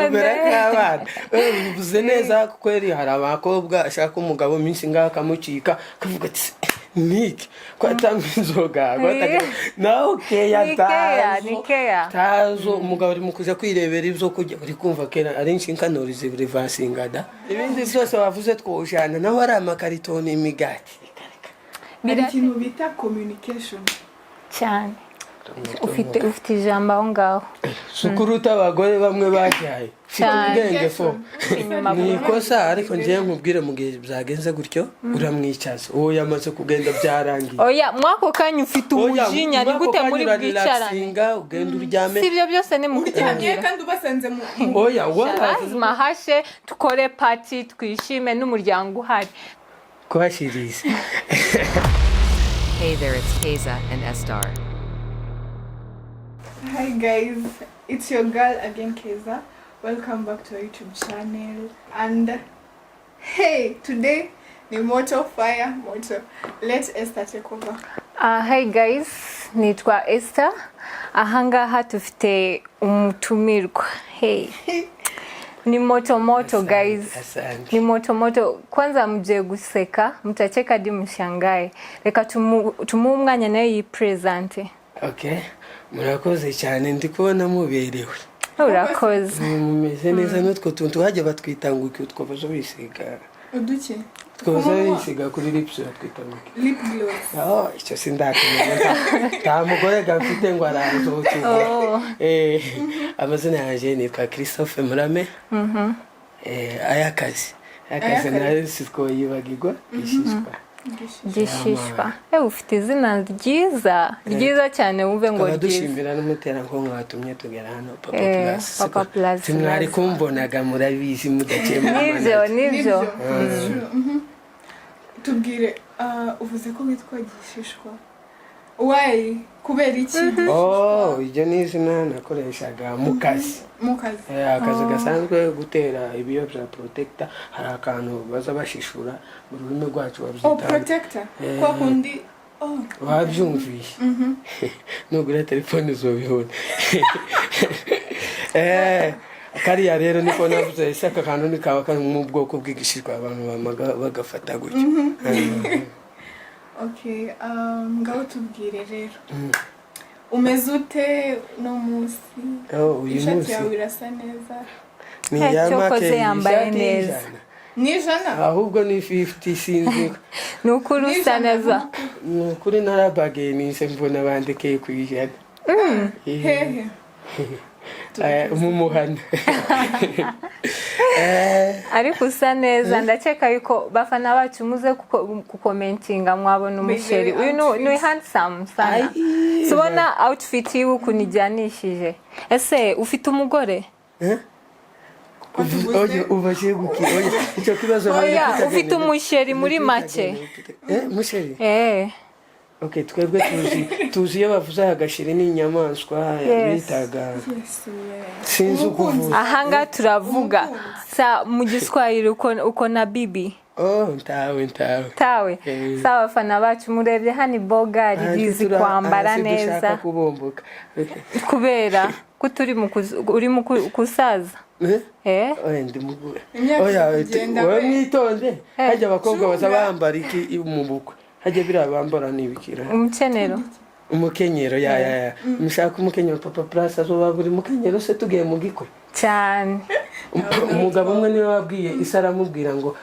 Umera bivuze neza kuko hari abakobwa ashaka umugabo minsi ngaho akamucika kavuga ati Nick kwatanga inzoga nawe keya tazo umugabo ari mukuza kwirebera ibyo kujya uri kumva kera ari inshinkanori zibivasingada ibindi byose bavuze twojana naho ari amakaritoni imigati biri kintu bita communication cyane ufite ijambo aho ngaho sukuruta abagore bamwe bajyaye ubwenge fo ni ikosa ariko ngiye nkubwire mu gihe byagenze gutyo uramwicaza uwo yamaze kugenda byarangiye oya mwako kanya ufite umujinya ni gute muri bwicarane ugenda uryame sibyo byose ni mukutangira kandi ubasanze mu oya wazima hashe tukore party twishime n'umuryango uhari kwashirize. Hey there, it's Keza and Estar. Hi guys, it's your girl again, Keza. Welcome back to our YouTube channel. And hey, today ni moto fire moto. Let Esther take over. Hi guys, nitwa Esther. Ahangaha tufite umutumirwa. Hey. Ni moto guys. Ni moto. Kwanza mje guseka, mtacheka hadi mshangae. Reka tumumwanya nayo yipresente. Okay. Murakoze cyane ndi kubona muberewe. Urakoze. Mumeze neza n'utwo tuntu hajya batwitanga uko twabaje bisiga. Uduke. Twabaje bisiga kuri lips twitanga. Lip gloss. Oh, icyo sindakumenya. Ta mugore gafite ngo arazo cyo. Amazina yanjye ni Christophe Murame. Ayakazi nayo siko yibagirwa ishishwa. Gishishwa. Ufite izina ryiza cyane wumve ngo dushimira n'umuterankunga watumye tugera hano Papa Plus. Mwari kumbonaga murabizi mudakemura. Nibyo. Tubwire uvuze ko witwa Gishishwa. Why? Kubera iki? Ibyo ni izina nakoreshaga mu kazi. Akazi gasanzwe gutera ibiyobya protector hari akantu baza bashishura mu rurimi rwacu babyita. Protector. Kwa kundi wabyumviye. Nugura telefone uzobibona. Kariya rero niko navuze isaka kantu nikawa kari mu bwoko bw'igishishwa abantu bagafata gutyo. Okay, ngaho tubwire rero. Umeze ute no munsi? Uyu munsi yawe irasa neza. Ni yamake yambaye neza. Ni jana? Ahubwo ni 50 sinzi. Nukuri usa neza. Nukuri narabage ni se mbona bandekeye kwijana. Hehe. Umumuhana. Ariko usa neza ndakeka yuko bafana bacu muze kukomentinga mwabona umusheri uyu ni handsome sana subona outfit yiwe kunijyanishije ese ufite umugore ubaje guki icyo kibazo ufite umusheri muri make musheri Okay, twebwe tuzi iyo bavuze agashiri n'inyamaswa bitaga sinzi ukuvuga ahanga turavuga sa mu Giswahili uko na bibi tawe sawa fana bacu murebye hani bogari bizi kwambara neza kubera kuturi uri mu kusaza ndi mugure oya mwitonde hajya abakobwa bazabambara iki mu bukwe hajye birabambara nibikira umukenyero ya mishaka umukenyero Papa Plus azoba buri mukenyero se tugiye mu gikwe cyane umugabo umwe niwe wabwiye isaramubwira ngo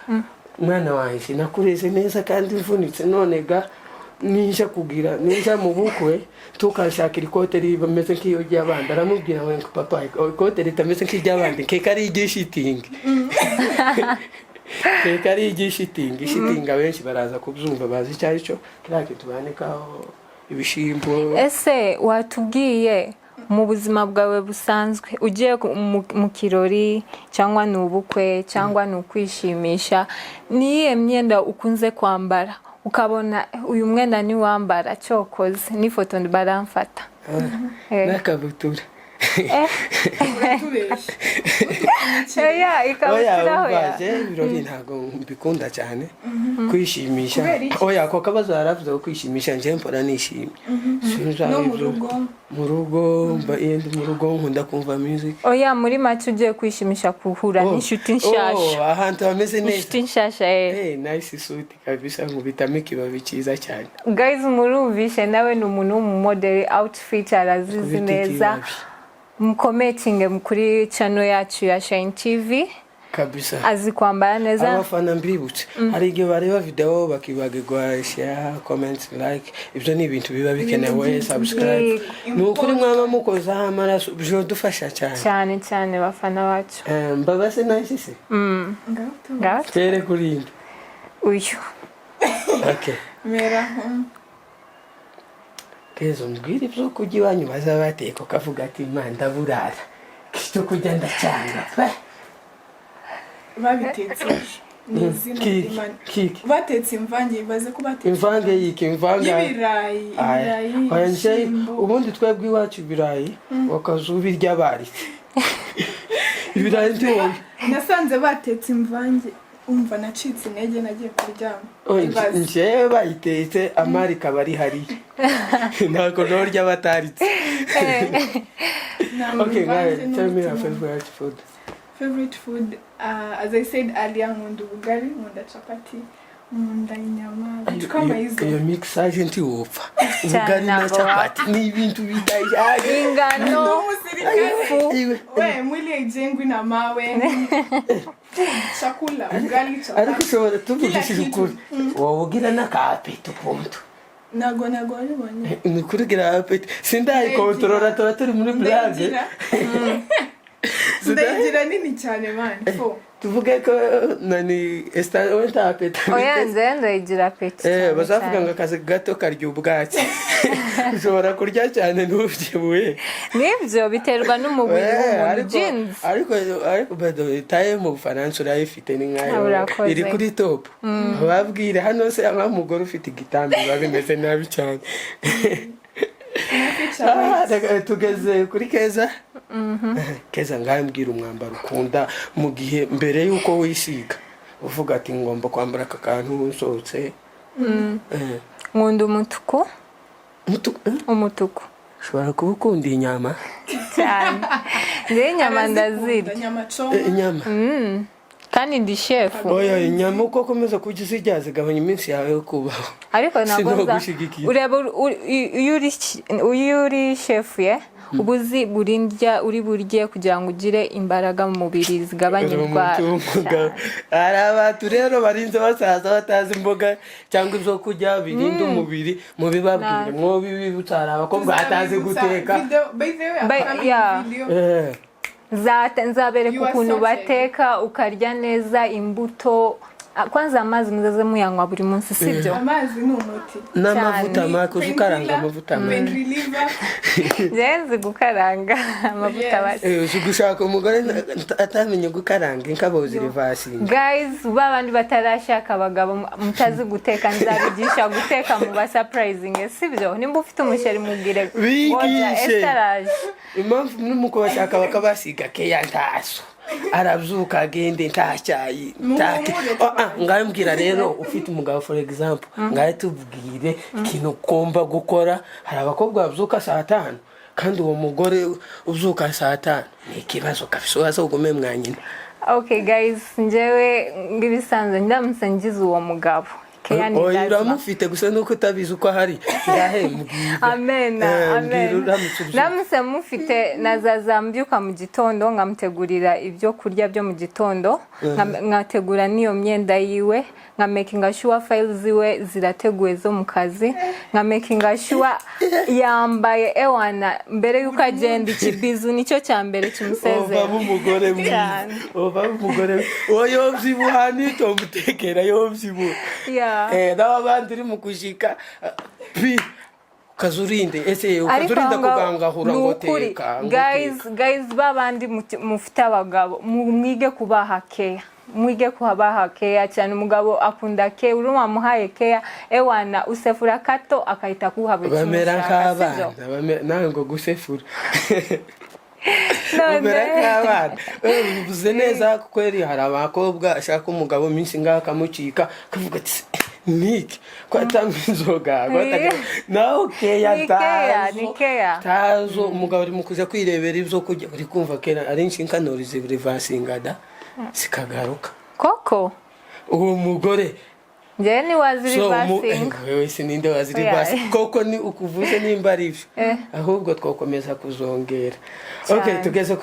mwana wanje nakureze neza kandi mvunitse none ga ninja mu bukwe tukashakira ikote rimeze nk'iyo ry'abandi aramubwira ngo papa ikote ritameze nk'iry'abandi kari igishitingi kari igishitingi abenshi baraza kubyumva bazi cyari cyo kirake tubanikaho ibishimbo ese watubwiye mu buzima bwawe busanzwe ugiye mu kirori cyangwa n'ubukwe cyangwa n'ukwishimisha niye myenda ukunze kwambara ukabona uyu mwenda ni wambara cyokoze n'ifoto baramfata n'akabutura uratubesha oya ikabutura oya ibirori ntago mbikunda cyane kwishimisha Kubera iki? oya ako kabazo yaravuze ko kwishimisha nje mpora nishimye no mu rugo mu rugo mu rugo nkunda kumva music oya muri make ugiye kwishimisha kuhura n'inshuti nshasha ahantu hameze neza inshuti nshasha nice suit kabisa nkubitamo ikibabi cyiza cyane guys murumvishe nawe ni umuntu w'umumodeli outfit arazizi neza mukometinge kuri channel yacu ya Shine TV kabisa azi kwambara neza abafana mbibutse hari igihe bareba video bakibagirwa share comment like ibyo ni ibintu biba bikenewe subscribe ni ukuri mwaba mukoza amaraso byo dufasha cyane cyane bafana bacu mbabase nice se ngaho tere kurinde uyu okay mera kezo mbwira ibyo kujya iwanyu bazabateka ukavuga ati imana ndaburara cyo kujya ndacyanga babitetse n'izina ry'Imana batetse imvange baze ko batetse imvange y'ibirayi ubundi twebwe iwacu ibirayi bakazubirya baritse ibirayi ntiwowe nasanze batetse imvange umva nacitse intege nagiye kuryama njyewe bayitetse amari ikaba ari hariya ntabwo norya bataritse okay guys tell me your favorite food. Favorite food, as I said earlier, nkunda ubugari, nkunda chapati, nkunda inyama, vitu kama hizo. Iyo mix agent wopfa. Ubugari na chapati ni ibintu bidajyaje. Ingano. We mwili haijengwi na mawe. Chakula, ugali, chapati. Ariko ushobora tuvugishije ukuri. Wowe ugira n'akapeto ponto. Nago aribonye. Ni kurigira apeti. Sindayikontorora tuba turi muri blage. Ndayigira nini cyane man. Tuvuge ko nani wenta apeti. Oya ndayigira apeti. Bazavuga ngo akazi gato karya ubwatsi. Ushobora kurya cyane n'ubyibuye. Nibyo biterwa n'umubiri w'umuntu jeans. Ariko bado taye mu Faransa urayifite ni nkayo. Iri kuri top. Babwire hano se amugore ufite igitambi babimeze nabi cyane. Tugeze kuri Keza. Keza ngambwira umwambaro ukunda mu gihe mbere yuko wisiga uvuga ati ngomba kwambara aka kantu usohotse. Nkunda umutuku. Umutuku. Ushobora kuba ukunda inyama cyane. Inyama ndazirya. Inyama. Kandi ndi chef. Oya inyama uko komeza kujya zigabanya iminsi yawe yo kubaho. Ariko nagoza ureba uri chef ye ubuzi burindya uri burye kugira ngo ugire imbaraga mu mubiri zigabanya indwara. Abantu rero barinze basaza batazi imboga cyangwa ibyo kujya birinda umubiri mu bibabwire mwo bibutara abakobwa batazi guteka. Nzabereka ukuntu bateka ukarya neza imbuto kwanza amazi muzaze muyanywa buri munsi sibyo amazi ni umuti n'amavuta make ukaranga amavuta make nzi gukaranga amavuta base gushaka umugore atamenye gukaranga inkabozi rivasi. Guys babandi batarashaka abagabo mutazi guteka nzabigisha guteka mu ba surprising sibyo nimba ufite umusheri mubwire bigishe impamvu n'umuko bashaka bakabasiga keya ntaso arabyuka agende ntacyayi ntake ngambwira rero ufite umugabo for example ngaye tubwire ikintu komba gukora hari abakobwa babyuka saa 5 kandi uwo mugore ubyuka saa 5 ni kibazo kafise waza ugume mwanyina. Okay guys njyewe ngibisanzwe ndamutse ngize uwo mugabo uramufite gusa nuko utabizi uko hari amen namuse mufite nazaza mbyuka mu gitondo nkamutegurira ibyo kurya byo mu gitondo nkategura niyo myenda yiwe nka making sure files ziwe zirateguye zo mu kazi nka making sure yambaye ewana mbere yuko agenda ikibizu nicyo cyambere kimusezera umugore mwiza umugore oyo byibuhani to mutekera yo byibu n'abandi uri mu kujika kazurinde ese ukazurinda kugangahura ngo teka. Guys babandi mufite abagabo mwige kubaha care mwige kubaha care cyane umugabo akunda care uruma muhaye care ewana usefura kato akahita kuhabikira bamera nk'abana nawe ngo gusefura umera nk'abana bivuze neza kuko hari abakobwa ashaka umugabo minsi ngaho akamucika akavuga ati niki ko atanga inzoga nawe keya tazo umugabo ari mu kuja kwirebera ibyo kujya uri kumva kera ari inshinkanori zirivansingada zikagaruka koko uwo mugore njyewe ni wazirivasinga wewe sininde wazirivasinga koko ni ukuvuze nimba ari byo ahubwo twakomeza kuzongera okay tugeze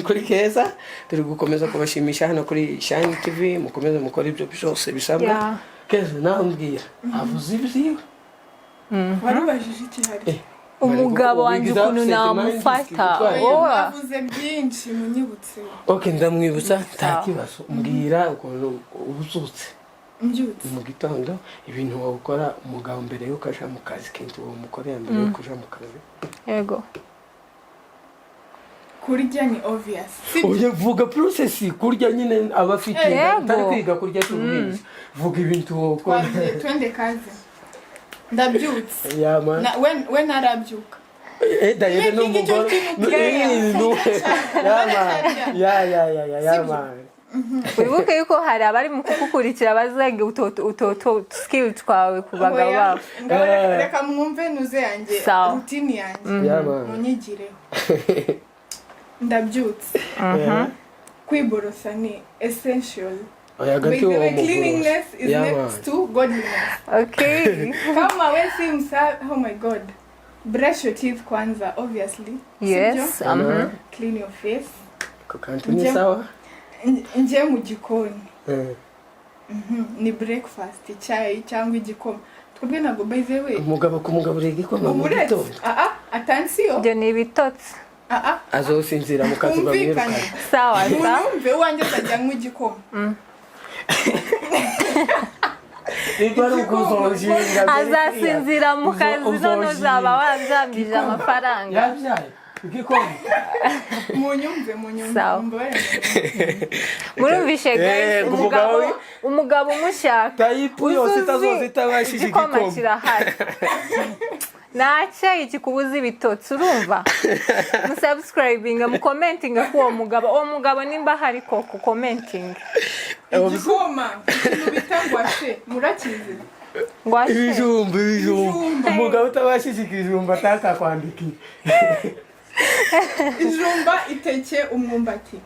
kuri Keza turi gukomeza kubashimisha hano kuri Shine TV mukomeze mukora ibyo byose bisabwa Keza nawe mbwira avuze ibyiwe warubajije iki hari umugabo wanjye ukuntu namufata avuze byinshi munyibutse okay ndamwibutsa nta kibazo mbwira ukuntu ubuzutse mu gitondo ibintu wakora umugabo mbere yuko aja mu kazi kintu uwo mukorera mbere yuko aja mu kazi yego kurya ni obvious oye vuga process kurya nyine abafite atari kwiga kurya tubizi vuga ibintu wakora twende kazi ndabyutse yama when arabyuka dayere no mugoro yama wibuke yuko hari abari mu kugukurikira bazaga uto skill twawe ku bagabo babo reka mwumve nuze yanjye routine yanjye munyigireho ndabyutse kwiborosa ni essential cleanliness is next to godliness. Okay. Kama we si oh my god. Brush your teeth kwanza, obviously. Yes. Clean your face. Kukantini sawa? Nje mu gikoni. Ni breakfast, chai cyangwa igikoma. Twebwe ntabwo by the way. Umugabo kumugabo igikoma mu gitondo. Attention. Je ni bitotsi. Azosinzira mu kazi bamwiruka. Sawa. Mwumve wanje tajya mu igikoma. Azasinzira mu kazi none uzaba wanzambije amafaranga. Yabyaye igikoma. Munyumve. Murumvishe guys umugabo umushaka. Tayipu yose tazozitabashije igikoma. Kirahari. Nacha ikikubuza ibitotsi urumva musubscribing mucommenting ko umugabo nimba hari ko commenting igikoma bitangwashe murakize ngwashe ibijumba umugabo utabashije ikijumba ataka kwandikira ijumba iteke umwumbati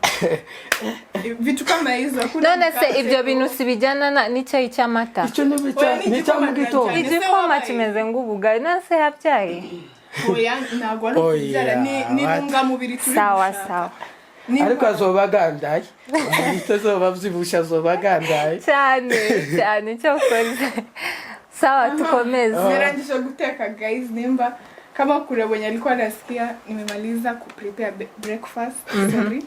bituka izo none se ibyo bintu sibijyana n'icyayi cy'amata icyo ni cyangwa gitondo igikoma kimeze ng'ubugari nase habyaye oya ntabwo ni intungamubiri turi sawa ariko azobagandaye umuntu azoba abyibusha azobagandaye cyane cyo koze sawa tukomeze narangije guteka guys nimba kama kurabonye alikuwa anasikia nimemaliza kuprepare breakfast sorry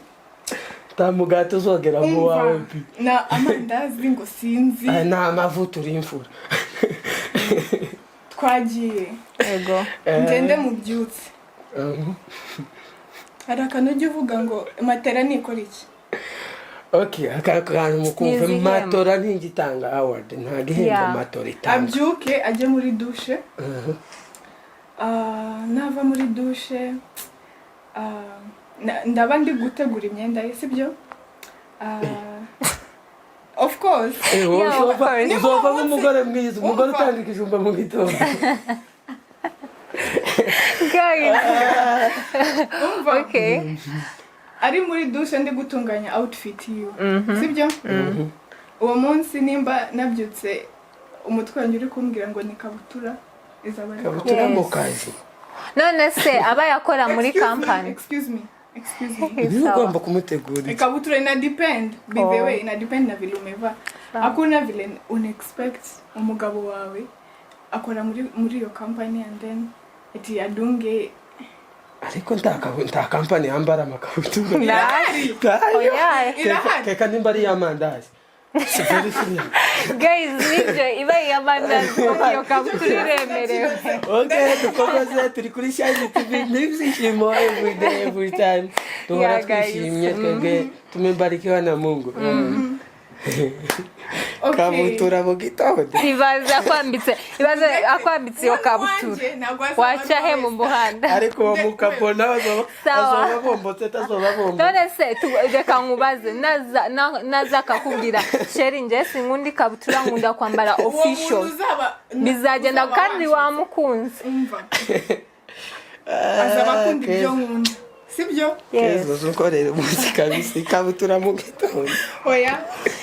tamugato uzogera mu wawe na amandazi ngo sinzi na amavuta uri imfura twagiye ego ngende mu byutse hari akantu uvuga ngo matera nikora iki okay akakantu mukumve matora ntigitanga award nta gihembo matora itanga abyuke ajye muri douche nava muri douche ndaba ndi gutegura imyenda ye sibyo of course uzova nk'umugore mwiza umugore utanga ikijumba mu gitondo okay ari muri douche ndi gutunganya outfit yiwe sibyo uwo munsi nimba nabyutse umutwe wanjye uri kumbwira ngo ni kabutura kabutura mu kazi none se aba yakora muri company excuse me ugomba kumutegura ikabutura ina depend by the way ina depend na vile umeva hakuna vile unexpect umugabo wawe akora muri iyo company and then eti adunge ariko nta company yambara amakabutura keka nimba ari yamandazi guys nije iba yamandazi iyo kabutura iremerewe okay dukomeze turi kuri Shine TV n'ibyishimo every time duhora twishimye twebwe tumembarikiwa na Mungu kabutura mu gitondo ibaze akwambitse iyo kabutura waca he mu muhanda ariko uwo mukapo nawe azoba bombotse tazoba bombo none se reka nkubaze naza akakubwira sheri nje sinkundi kabutura nkunda kwambara official bizagenda kandi wamukunze azaba kundi byo nkunda sibyo yezo zukorera muzika bisi kabutura mu gitondo oya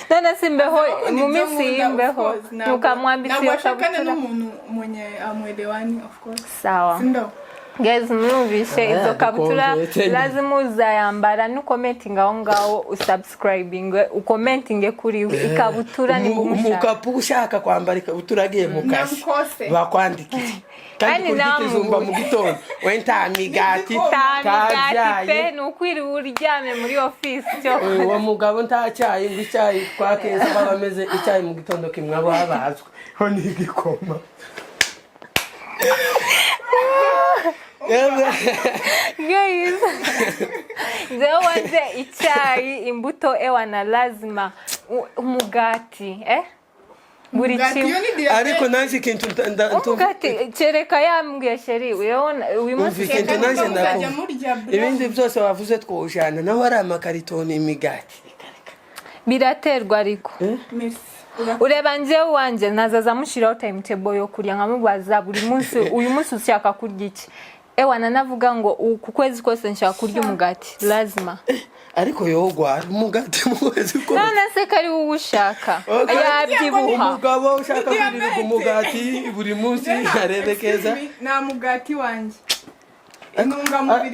none simbeho mu minsi y'imbeho ukamwambitse iyo kabutura n'umuntu mwenye amwelewani of course sawa sindo guys mwumvishe izo kabutura lazima uzayambara nukomentinga aho ngaho usubscribing ukomentinge kuri ikabutura ni umukapu ushaka kwambara ikabutura agiye mu kazi bakwandikira kandi nakizumba mu gitondo wenta migati pe nukwiri uryame muri office cyo uwo mugabo ntacyayi ngicyayi kwakeza babameze icyayi mu gitondo kimwe abo abazwe ho ni igikoma guys leo wanze icyayi imbuto ewana lazima umugati buri kimwe ariko nanjye kintu umugati cereka yambwiye sheri uyu munsi kintu nanjye ndakumva ibindi byose wavuze twojana naho ari amakaritoni imigati biraterwa ariko ureba nje wanje nazaza mushiraho timetable yo kurya nkamubaza buri munsi uyu munsi ushaka kurya iki ewana navuga ngo ku kwezi kose nshaka kurya umugati lazima ariko yogwa umugati mu kwezi kose none se kari ushaka yabyibuha umugabo ushaka kurya umugati buri munsi arebekeza na mugati wanje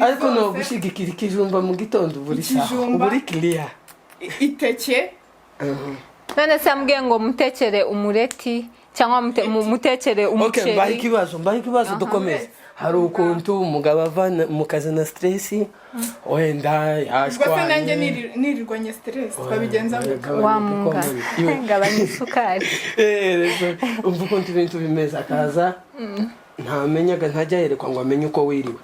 ariko no gushigikira ikijumba mu gitondo buri saha buri clear iteke none se ambwiye ngo mutekere umureti cyangwa mutekere umuceri okay mbaye ikibazo dukomeze hari ukuntu umugabo ava mu kazi na stress wenda yashwa gusa nanjye nirirwanye stress twabigenza wa munga ngabanya isukari umva ukuntu ibintu bimeze akaza ntamenyaga ntajya yerekwa ngo amenye uko wiriwe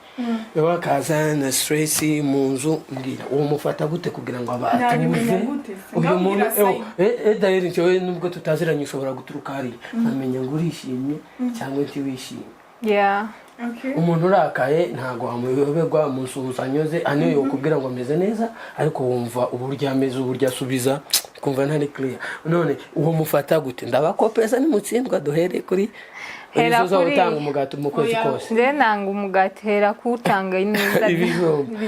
yewe akaza na stress mu nzu mbwira uwo mufata gute kugira ngo abatuze uyu muntu daheri cyo nubwo tutaziranye ushobora guturuka hari amenya ngo urishimye cyangwa ntiwishimye umuntu urakaye ntago wamuyoberwa musuhuzanyo ze aniyo yokubwira ngo ameze neza ariko wumva uburyo ameze uburyo asubiza kumva ntari clear none uwo mufata gute ndabakopeza nimutsindwa duhere kuri hera kuri utanga umugati mu kwezi kose nde nanga umugati hera kutanga neza ibijumba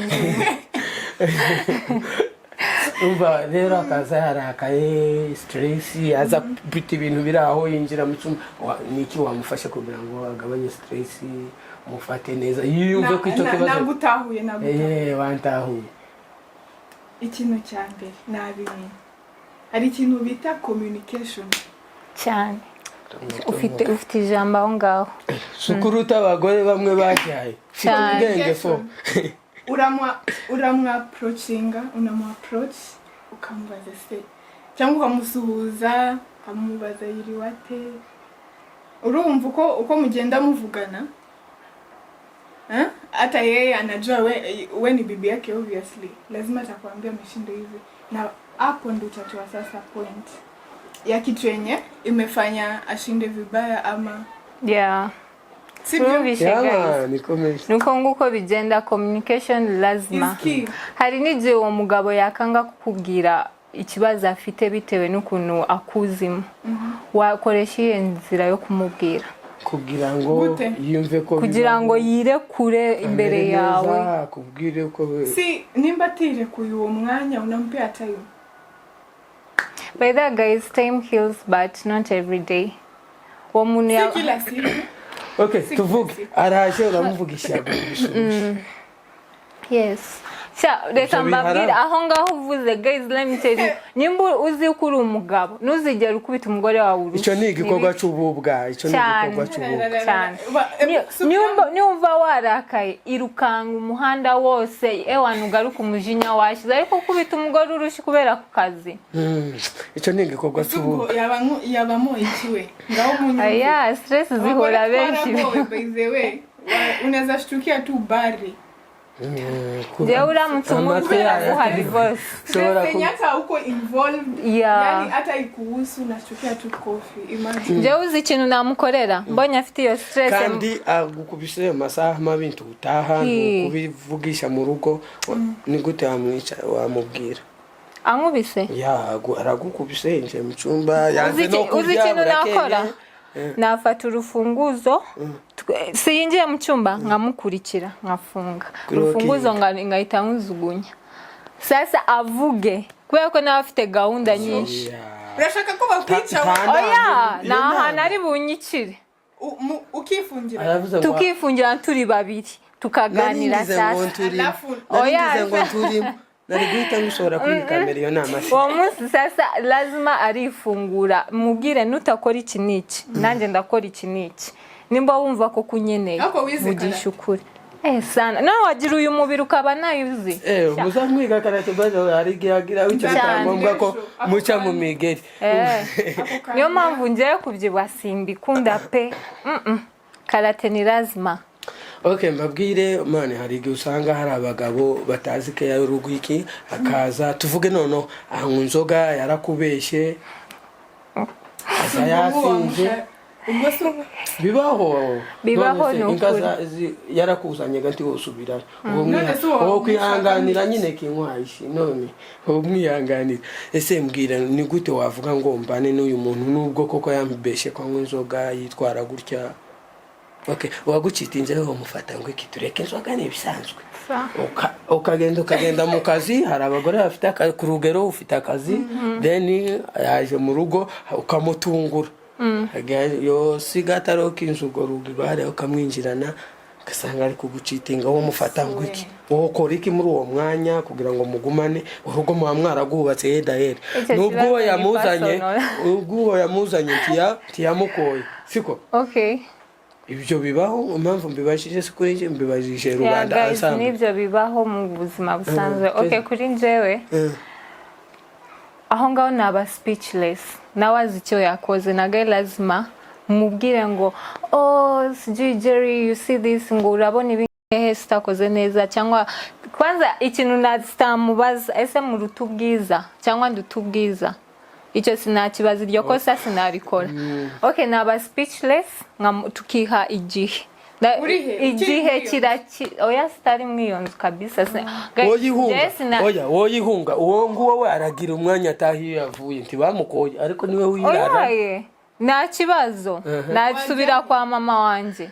umva rero akaza yarakaye stress aza bita ibintu biri aho yinjira mu cyumba niki wamufasha kugira ngo agabanye stress mufate neza yiyumve ko icyo kibazo nagutahuye wantahuye ikintu cya mbere nabimenye hari ikintu bita communication cyane ufite ijambo aho ngaho sukuruta abagore bamwe bajyaye ubwenge fo uramwaproachinga unamuapproach ukamubaza se cyangwa ukamusuhuza ukamubaza yiriwe ate urumva uko mugenda muvugana hata yeye anajua we ni bibi yake obviously lazima atakwambia mshindo hivi na hapo ndo utatoa sasa point ya kitu yenye imefanya ashinde vibaya ama nuko nguko bigenda communication lazima hari n'igihe uwo mugabo yakanga kukubwira ikibazo afite bitewe n'ukuntu akuzimo wakoresha iyo nzira yo kumubwira kugira ngo yumve ko kugira ngo yirekure imbere yawe kubwire ko si nimba atirekuye uwo mwanya unampea time. By that guys, time heals but not every day. Uwo muntu ya okay, tuvuge araje uramuvugisha yes. Reka mbabwira aho ngaho uvuze guys, let me tell you, nimba uzi ko uri umugabo ntuzigera ukubita umugore wawe urushyi. Icyo ni igikorwa cy'ububwa, icyo ni igikorwa cy'ububwa. Niumva warakaye irukanga umuhanda wose ewana ugaruka umujinya washize ariko ukubita umugore urushyi kubera ku kazi. Icyo ni igikorwa cy'ububwa. Yabamo ikiwe. Ngaho munyu. Stress zihora benshi. By the way, unaweza shtukia tu bari. njyewe uramutse umubwira guha divorce Nyata uko involved yani hata ikuhusu nachukia tu coffee imagine njyewe uzi ikintu namukorera mbonye afite iyo stress kandi agukubise amasaha mabintu utaha kubivugisha mu rugo ni gute wamubwira ankubise aragukubise nje mu cyumba yanze no kurya uzi ikintu nakora nafata urufunguzo siyinjiye mu cyumba nkamukurikira nkafunga urufunguzo ngahita nkuzugunya sasa avuge kubera ko nawe afite gahunda nyinshi urashaka ko bakwica oya nahana ari bunyikire ukifungira tukifungira turi babiri tukaganira sasa oya nari guhita ngushobora kuri kamera iyo nama uwo munsi sasa lazima arifungura mubwire nutakora iki niki nanjye ndakora iki niki nimba wumva ko kunyeneye vugisha ukuri sana nawe wagira uyu mubiri ukaba nayuzi muzamwiga karate bazo ari gihagira w'icyangombwa ko muca mu migeri niyo mpamvu ngiye kubyibwa simbikunda pe karate ni lazima. Okay, mbabwire mane hari igihe usanga hari abagabo batazi ke y'urugwiki akaza tuvuge nono nzoga yarakubeshe yasinze bibaho ingaza yarakuzanye ganti wosubira uwo kwihanganira nyine kinkwayishi none umwihanganira ese mbwira ni gute wavuga ngo mbane n'uyu muntu nubwo koko yambeshe kwa inzoga yitwara gutya. Okay, wagucitinze ho mufata ngo iki tureke inzoga ni bisanzwe. Ukagenda mu kazi hari abagore bafite ku rugero ufite akazi then yaje mu rugo ukamutungura. Yo sigataro kinzugo rugigo hari ukamwinjirana gasanga ari kugucitinga wo mufata ngo iki wo kora iki muri uwo mwanya kugira ngo mugumane urugo mu mwaragubatse yedahera nubwo yamuzanye tiyamukoye siko. Okay, ibyo bibaho impamvu mbibashije kuri nje mbibajije rubanda asanga nibyo bibaho mu buzima busanzwe. Okay, kuri njewe aho ngaho naba speechless nawazi icyo yakoze naga lazima mubwire ngo sijui Jerry you see this ngo urabona ibi sitakoze neza cyangwa kwanza ikintu nastamubaza ese mu rutubwiza cyangwa ndutubwiza icyo sinakibaza iryo kosa sinarikora. Okay, naba speechless tukiha igihe oya sitari mwiyonzu kabisa woyihunga uwo nguwo we aragira umwanya atahiye yavuye ntibamukoye ariko niwe wirara nta kibazo nasubira kwa mama wanje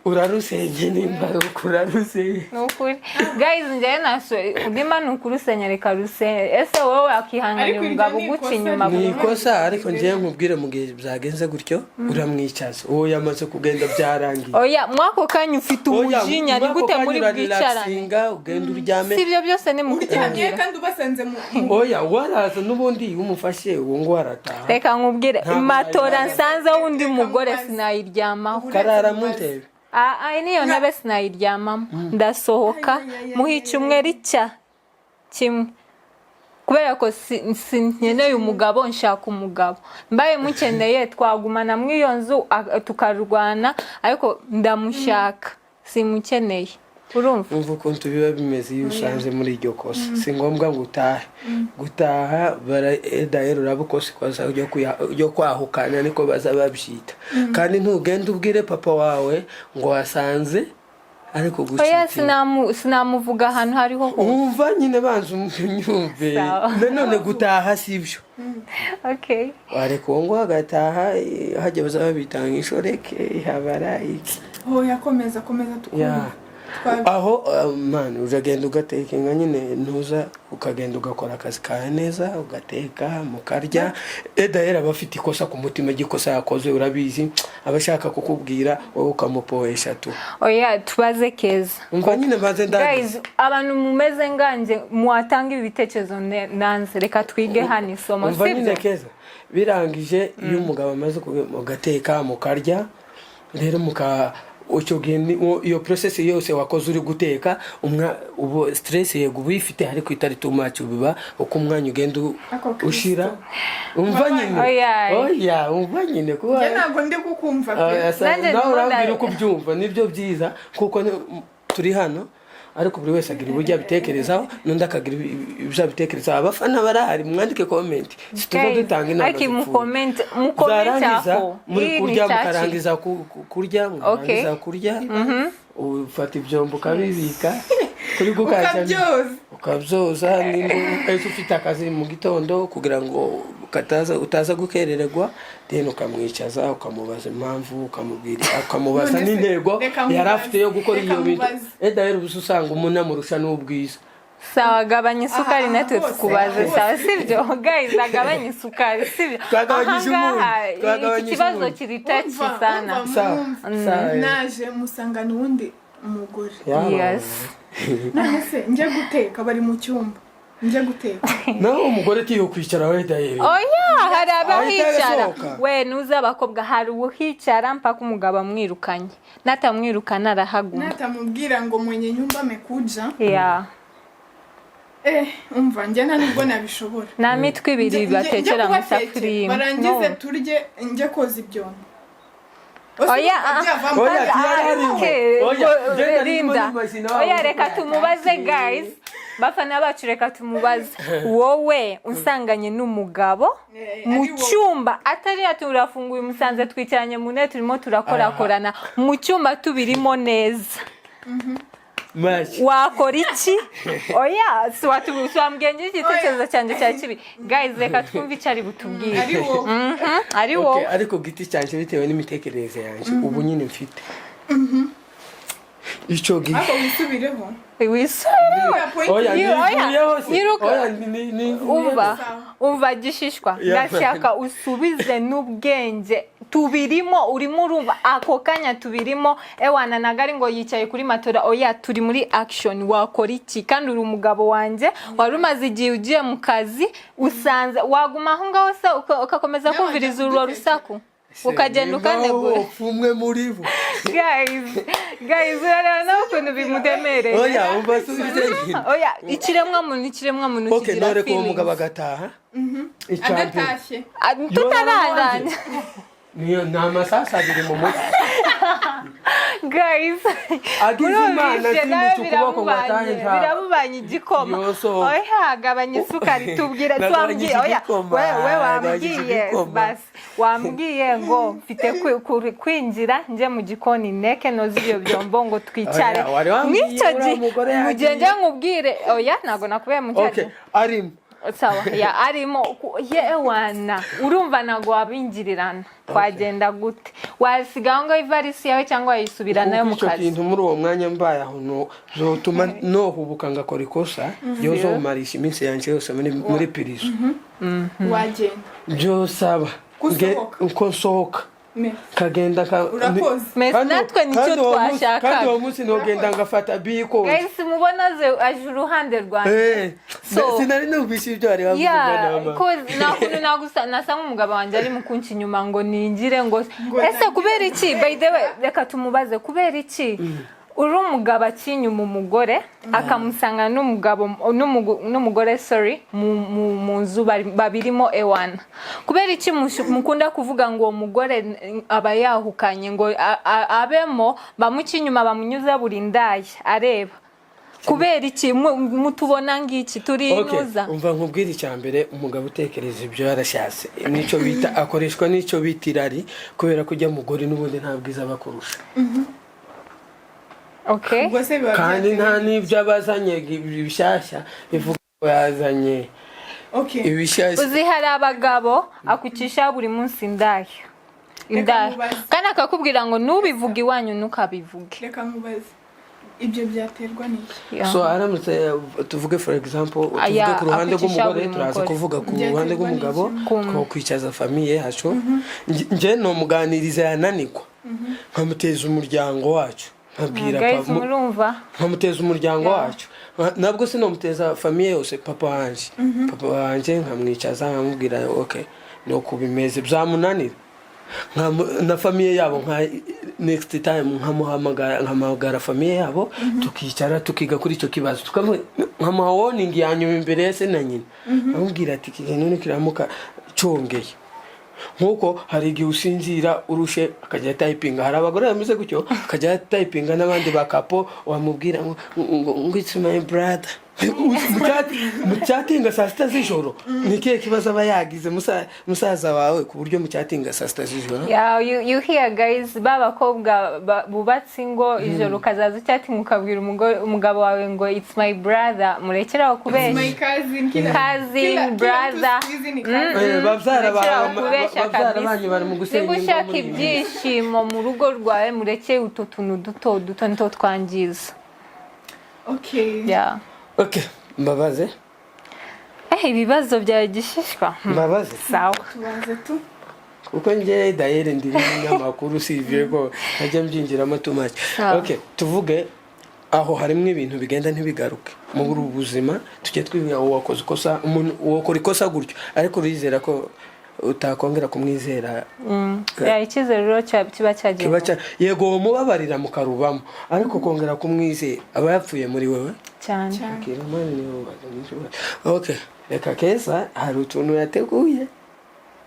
urarusenge nimba ukurarusenge nukuri guys nje naso ndima nukurusenya reka rusenge ese wowe akihanganira umugabo guca inyuma nikosa ariko nje nkubwire mu gihe byagenze gutyo uramwicaza uwo yamaze kugenda byarangiye oya mwako kanyu ufite umujinya ni gute muri bwicarana ugenda uryame sivyo byose ni mukitangiye kandi ubasanze mu oya waraza nubundi umufashe uwo ngo arataha reka nkubwire matora nsanze wundi mugore sinayiryamaho karara muntebe niyo ntebe sinayiryamamo ndasohoka muhica umwe rica kimwe kubera ko sinkeneye umugabo nshaka umugabo mbaye mukeneye twagumana mu iyo nzu tukarwana ariko ndamushaka simukeneye urumva ukuntu biba bimeze iyo usanze muri iryo kosa si ngombwa ngo gutaha daero urabukose kwaza ujyo kwahukana niko baza babyita kandi ntugende ubwire papa wawe ngo wasanze ariko gucika oya sinamuvuga ahantu hariho umva nyine banza umyumve none gutaha sibyo. Okay, ariko ngo agataha hajye bazaba bitanga ishoreke habara iki yakomeza tukuma aho man uragenda ugateka nyine ntuza ukagenda ugakora akazi kawe neza ugateka mukarya edahera bafite ikosa ku mutima gikosa yakoze urabizi abashaka kukubwira wowe ukamupoesha tu oya tubaze keza umva nyine baze guys abantu mumeze nganje muatanga ibitekerezo nanze reka twige hano isomo umva nyine keza birangije iyo umugabo amaze kugateka mukarya rero iyo process yose wakoze uri guteka ubu stress yego ubifite ariko itari too much biba uko umwanya ugenda ushira umva nyine oya umva nyine kuba ntabwo ndi kukumva nawe urambwira uko byumva nibyo byiza kuko turi hano ariko buri wese agira uburyo abitekerezaho n'undi akagira ibyo abitekerezaho. Abafana barahari, mwandike comment situza dutanga inama ariko mukomenti aho muri kurya mukarangiza kurya mukarangiza kurya ufata ibyombo ukabibika kuri ukabyoza nimba ufite akazi mu gitondo kugira ngo utaza gukerererwa, then ukamwicaza ukamubaza impamvu, ukamubaza n'intego yari afite yo gukora iyo bintu. Rero usanga umuntu amurusha n'ubwiza. Sawa, gabanya isukari natwe tukubaze. Sawa, sibyo guys, agabanya isukari sibyo. Iki kibazo kiri touch sana. Naje musanga n'undi umugore. Yes. Nase nje guteka bari mu cyumba. Nje guteka. Naho umugore tiyo kwicara we dayeri. Oya, hari abahicara. We nuza abakobwa hari uhicara mpaka umugabo amwirukanye. Natamwirukana arahaguma. Natamubwira ngo mwenye nyumba amekuja. Yeah. Umva njye nta nubwo nabishobora. Na mitwe ibiri batekera mu safuriya. Barangize turye nje koza ibyombo. Oya, Linda. Oya, reka tumubaze guys. Bafana bacu reka tumubaze. Wowe unsanganye n'umugabo mu cyumba atari aturafunguye umusanze twicaranye mu ntebe turimo turakorakorana mu cyumba tubirimo neza. Wakora iki? Oya, swambwenje igitekerezo cyanje cya kibi. Guys, reka twumve icari butubwire. Ari wo. Okay, ariko giti cyanje bitewe n'imitekerereze yanje ubu nyine mfite. Ico gi. Ako wisubireho. Umva gishishwa. Ndashaka usubize n'ubwenge. Tubirimo urimo urumva ako kanya tubirimo ewana nagari ngo yicaye kuri matora. Oya, turi muri action. Wakora iki? Kandi uri umugabo wanje warumaze igihe ugiye mu kazi usanze waguma aho ngaho se ukakomeza kumviriza urwo rusaku ukagenda ukanegura umwe muri bo. Guys urarana ukuntu bimudemereye. Oya umva subize. Oya, ikiremwa muntu kigira okay, nore ko umugabo agataha agatashye tutararanye niyo namasasa biri mu mutwe. Guys, birabubanye igikoma. Oya, gabanya isukari tubwire twambwiye. Oya, we wambwiye basi wambwiye ngo mfite kwinjira nje mu gikoni neke nozi ibyo byombo ngo twicare n'icyo gihe mugenje nkubwire. Oya, nago nakubaye mu cyane. Okay, arimo sawa ya arimo yewana urumva nago wabingirirana kwagenda gute? Wasiga ngo ivarisi yawe cyangwa yisubirana yo mu kazi? Kintu muri uwo mwanya mbaye aho no zotuma no hubuka ngakora ikosa yozo umarisha iminsi yanje yose muri pirizo. Wagenda byo saba uko sohoka kagenda natwe nicyo twashaka. Kandi uwo munsi nogenda ngafata biko. Guys, mubonaze aje uruhande rwanjye. Sinari nubishye ibyo ari bavugana mama. Nakuru nasanga umugabo wanje ari mukunci inyuma ngo ningire ngo ese kubera iki? By the way, reka tumubaze kubera iki uri umugabo akinyuma umugore akamusanga n'umugore mu nzu babirimo ewana. Kubera iki mukunda kuvuga ngo umugore aba yahukanye ngo abemo bamukinyuma bamunyuza buri ndaye areba? Kubera iki mutubona ngiki turi inuza? Umva nkubwira icyambere umugabo utekereza ibyo yarashatse nico bita akoreshwa nico bitirari kubera kujya mugore n'ubundi ntabwiza bakurusha. Okay. Kandi nta nibyo abazanye ibishashya bivuga ko yazanye. Okay. Ibishashya uzi hari abagabo akucisha buri munsi indaya kandi akakubwira ngo nubivuga iwanyu nukabivuge. Reka nkubaze ibyo byaterwa n'iki? So aramutse tuvuge for example tuvuge ku ruhande rw'umugore turaza kuvuga ku ruhande rw'umugabo ko kwicaza famille yacu nje no muganiriza yananirwa nkamuteza umuryango wacu. Guys, murumva nkamuteza umuryango wacu nabwo sinomuteza famille yose. Papa wanje nkamwicaza nkamubwira okay no kubimeze byamunanira na famille yabo nka next time nkamuhamagara famille yabo tukicara tukiga kuri icyo kibazo nkamuha warning yanyu imbere yese na nyina amubwira ati kintu nikiramuka cyongeye nkuko hari igihe usinzira urushe akajya typinga, hari abagore bameze gutyo akajya typinga n'abandi bakapo wamubwira ngo it's my brother mucyatinga saa sita z'ijoro. Ni ikihe kibazo aba yagize musaza wawe ku buryo mucyatinga saa sita z'ijoro? Yeah, you hear guys, babakobwa bubatse ingo ijoro kazaza cyatinga ukabwira umugabo wawe ngo it's my brother, murekera kubesha. It's my cousin brother. Babyara banyu bari mu gusenya ingo. Gushaka ibyishimo mu rugo rwawe, mureke utuntu duto nito twangiza. Okay. Yeah. Okay, mbabaze. Ibibazo bya gishishwa. Mbabaze. Sawa. Tubaze tu. Kuko nje dayere ndi n'amakuru sivye ko ajya mbyinjiramo too much. Okay, tuvuge aho harimo ibintu bigenda ntibigaruke mu buzima, tujye twibuka wakoze ikosa, umuntu wakora ikosa gutyo ariko urizera ko utakongera kumwizera. Icyizere rero kiba cyagiye. Yego mubabarira mukarubamo ariko kongera kumwizera aba yapfuye muri wewe cyane. Okay, reka Keza hari utuntu yateguye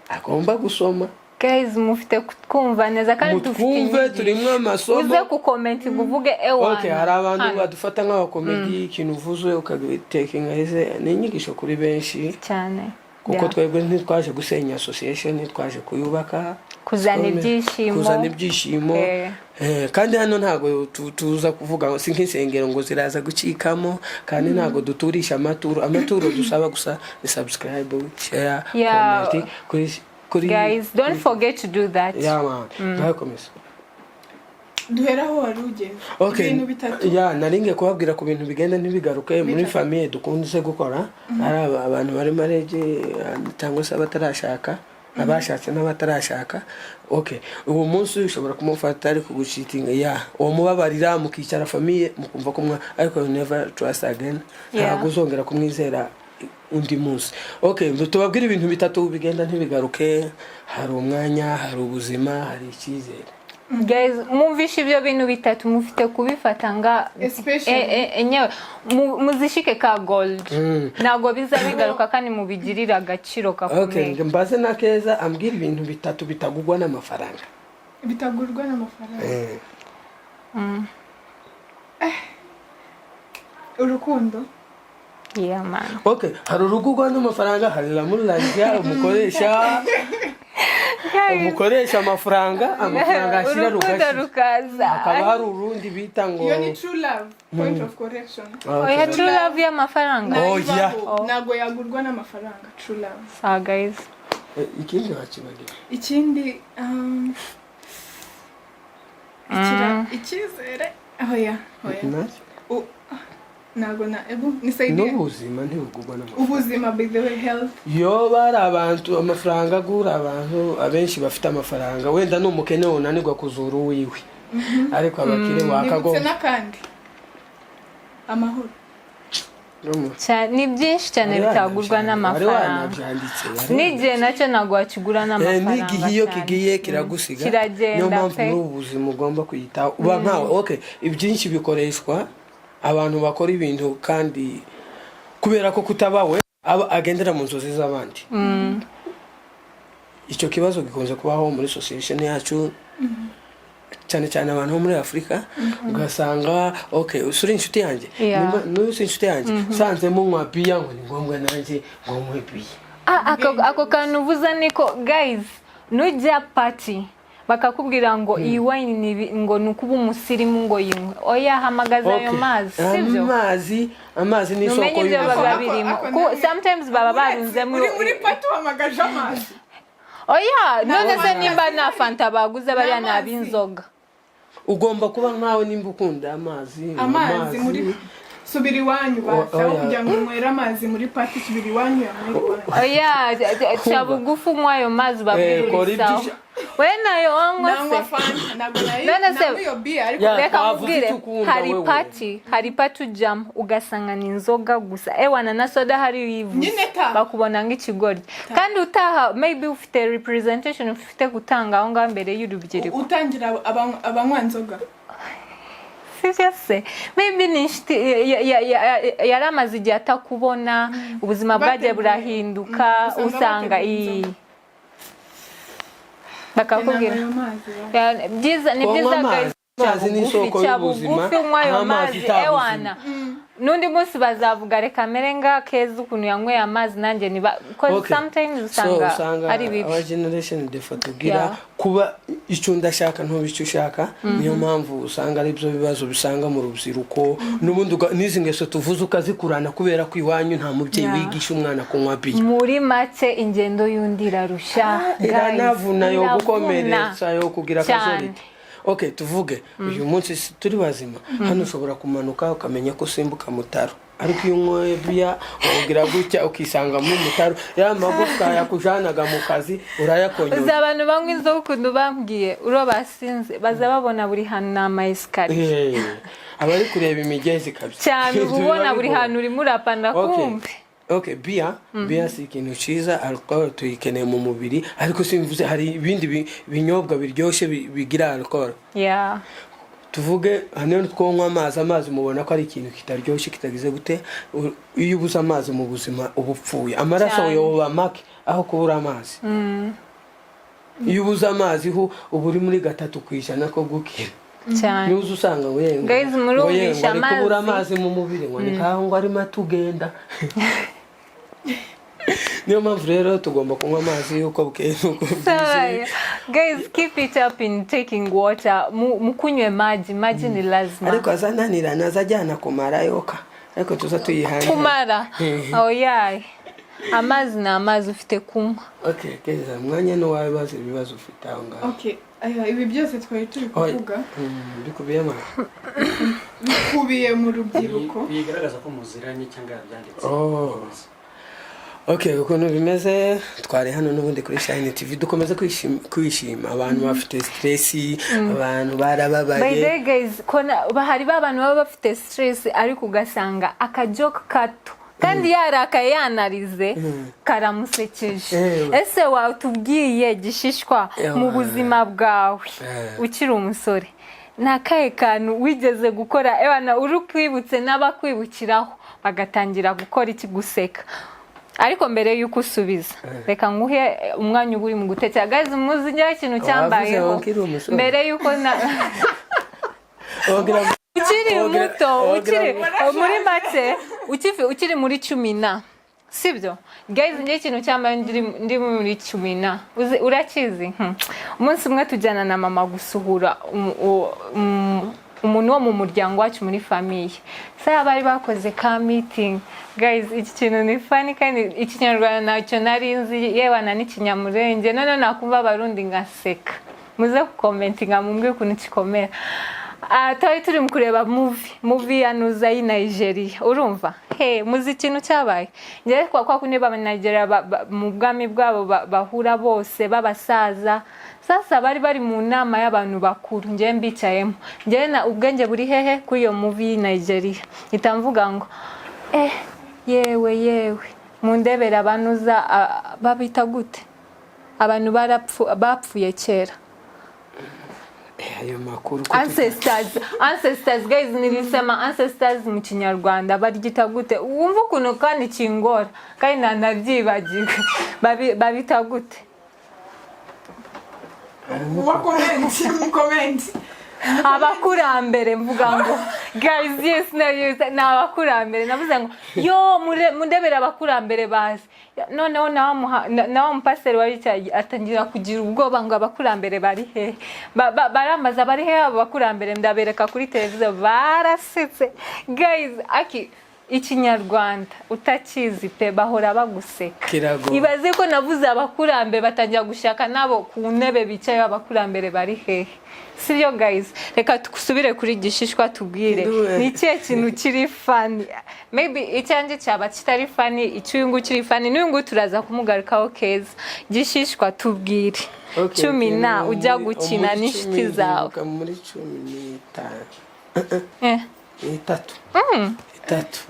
agomba gusoma. Guys, mufite kumva neza kandi dufite turimo amasomo. Uze ku comment uvuge ewana. Okay, hari abantu badufata nk'abakomedi, ikintu uvuze ukagitekinga heze n'inyigisho kuri benshi cyane. Kuko twebwe ntitwaje gusenya association, ntitwaje kuyubaka, kuzana ibyishimo. Kandi hano ntago tuza kuvuga si nk'insengero ngo ziraza gucikamo, kandi ntago duturisha amaturo dusaba gusa ni subscribe, share, comment kuri. Guys, don't forget to do that. Yeah man. Bakomeza. Duheraho waruje. Okay. Yeah, naringe kubabwira ku bintu bigenda ntibigaruke muri famille dukunze gukora. Ari abantu bari marege cyangwa se abatarashaka, abashatse n'abatarashaka. Okay, uwo munsi ushobora kumufata ari kugucitinga. Yeah, uwo mubabarira mukicara famille mukumva ko ariko never trust again. Ntabwo uzongera kumwizera undi munsi. Okay, tubabwira ibintu bitatu bigenda ntibigaruke. Hari umwanya, hari ubuzima, hari icyizere. Guys, mumvishe ibyo bintu bitatu mufite kubifata nga enyewe muzishike ka gold. Nago biza bigaruka kandi mubigirira agaciro kakomeye. Okay, mbaze na Keza ambwira ibintu bitatu bitagugwa n'amafaranga. Bitagurwa n'amafaranga. Urukundo. Yeah man. Okay, hari urugugwa n'amafaranga, hari lamuranja umukoresha amafaranga ashira rukaza. Akaba hari urundi bita ngo yo ni true love. Point of correction. True love y'amafaranga. Nago yagurwa n'amafaranga. True love. So guys, ikindi wakibagira. Ikindi icyizere. Hoya. Nago na nisaidie. N'ubuzima ntibugurwa n'amafaranga. Ubuzima by the way health. Yo bari abantu amafaranga gura abantu abenshi bafite amafaranga wenda n'umukene unanirwa kuzura uwiwe. Ariko abakire wakago. Kandi amahoro. Ni byinshi cyane bitagurwa n'amafaranga. Nije nacyo nagwa kigura n'amafaranga. N'igihe iyo kigiye kiragusiga. Niyo mpamvu muri ubuzima ugomba kwita. Uba nkawe okay, ibyinshi bikoreshwa abantu bakora ibintu kandi kubera ko kutabawe agendera mu nzozi z'abandi. Icyo kibazo gikunze kubaho muri association yacu cyane cyane abantu bo muri Afrika. Ugasanga okay, usuri inshuti yanjye n'usi inshuti yanjye sanze mu mwabiya ngo ni ngombwa nanjye ngo mwebiye. Ako kantu uvuza niko guys, nujya party bakakubwira ngo iyi wine ngo nukuba umusirimu ngo yinywe. Oya hamagaza ayo mazi, sivyo? Amazi ni isoko y'ubuzima. Sometimes baba barunze muri party hamagaje amazi. Oya, none se nimba na fanta baguze bari nabinzoga. Ugomba kuba nkawe nimba ukunda amazi muri subiri wanyu basa kugira ngo mwera amazi muri party subiri wanyu yamwe. Oya, cyabugufu mwayo mazi babwiriza. Wena yo nangwa fanta naguna yo beer ariko reka mubwire hari party jam ugasanga ni inzoga gusa ewana na soda hari ivu bakubona nk'ikigori kandi utaha maybe ufite representation ufite gutanga aho ngaho mbere y'urubyiruko utangira abanywa nzoga. Sisi maybe nishti yaramaze igihe atakubona ubuzima bwaje burahinduka usanga bakakubwira byiza ni byiza guys amazi ni isoko y'ubuzima unywa ayo mazi ewana n'undi munsi bazavuga reka mere nga keza ukuntu yanyweye amazi nanjye niba because sometimes usanga ari bibi our generation defatugira kuba icyo ndashaka ntubicyo ushaka niyo mpamvu usanga ari byo bibazo bisanga mu rubyiruko n'ubundi nizi ngeso tuvuze ukazikurana kubera ko iwanyu nta mubyeyi wigisha umwana kunywa biya muri make ingendo y'undira rusha iranavuna yo gukomeretsa yo kugira akazorite. Okay, tuvuge uyu munsi turi bazima hano ushobora kumanuka ukamenya ko simbuka mutaro ariko iyo unyoye biya ugira gutya ukisanga mu mutaro ya magufwa yakujanaga mu kazi urayakonyora abantu banywa inzoga ukuntu bambwiye uro basinze baza babona buri hantu n'ama escalier abari kureba imigezi kabisa cyane ubona buri hantu uri murapanda kumve. Okay, bia si ikintu ciza alcohol tuyikeneye mu mubiri ariko simvuze hari ibindi binyobwa biryoshye bigira alcohol. Tuvuge hano twonywa amazi mubona ko ari ikintu kitaryoshye kitagize gute iyo ubuza amazi mu buzima ubupfuye amaraso yoba make aho kubura amazi. Iyo ubuza amazi uburi muri 3% ko gukira. Cyane niuzu usanga ngo guys murumvisha amazi kubura amazi mu mubiri ngo nikaho ngo ari matugenda. Niyo mpamvu rero tugomba kunywa amazi yuko bukeye nuko byize. Guys keep it up in taking water mukunywe maji ni lazima ariko azananira nazajyana kumara yoka ariko tuza tuyihana kumara amazi na amazi ufite kunywa. Okay keza mwanya no wabibaza ibibazo ufite aho ngaho. Okay ibi byose twari turi kuvuga bikubiye mu rubyiruko bigaragaza ko muziranye cyangwa byanditse. Okay, ukuntu bimeze twari hano n'ubundi kuri Shine TV dukomeza kwishima abantu bafite stress abantu barababaye. By the guys kona bahari abantu baba bafite stress ariko ugasanga akajoke kato kandi yarakaye yanarize karamusekeje. Ese watubwiye gishishwa mu buzima bwawe ukiri umusore nakaye kantu wigeze gukora ebana uri kwibutse n'abakwibukiraho bagatangira gukora iki guseka ariko mbere yuko usubiza reka nguhe umwanya uri mu gutekera guys muzi njya ikintu cyambayeho mbere yuko ukiri muto ukiri muri make ukiri muri 10 sibyo guys njye ikintu cyambaye ndi muri 10 urakizi umunsi umwe tujyana na mama gusuhura umuntu wo mu muryango wacu muri famille saya bari bakoze ka meeting guys iki kintu ni funny kandi ikinyarwanda nacyo narinzi yebana n'ikinyamurenge none nakumva abarundi ngaseka muze commentinga mumbwe kuntu kikomera atari turi mu kureba movie yanuza yi Nigeria urumva muzi ikintu cyabaye ngiye kwa kuneba abanyagera mu bwami bwabo bahura bose babasaza sasa bari mu nama y'abantu bakuru ngiye mbicayemo ngiye na ubwenge buri hehe kuri iyo movie Nigeria itamvuga ngo yewe mundebera abanuza babita gute abantu bapfuye kera ayo makuru ancestors guys nilisema ancestors mu kinyarwanda barigita gute wumva kuno kandi kingora kandi nanabyibagiwe babita gute comment abakurambere mvuga ngo guys yes na abakurambere navuze ngo yo mundebera abakurambere bazi noneho nawo mpaseri wari cyagiye atangira kugira ubwoba ngo abakurambere bari he baramaza bari he abakurambere ndabereka kuri televiziyo barasetse guys ikinyarwanda utakizi pe bahora baguseka ibaze ko navuze abakurambere batangira gushaka nabo ku ntebe bicaye abakurambere bari he siyo guys reka tusubire kuri gishishwa tubwire ni kiye kintu kiri funny maybe icyanje cyaba kitari funny icyungu kiri funny n'uyungu turaza kumugarukaho keza gishishwa tubwire 10 ujya gukina n'ishiti zawe muri 15 itatu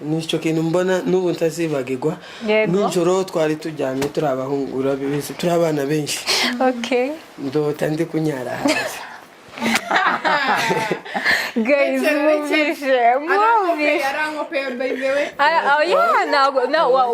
nicyo kintu mbona n'ubu ntazibagirwa nijoro twari tujyamye turi abahungu urabizi turi abana benshi ndota ndi kunyara hasi guys movie yarangope by the way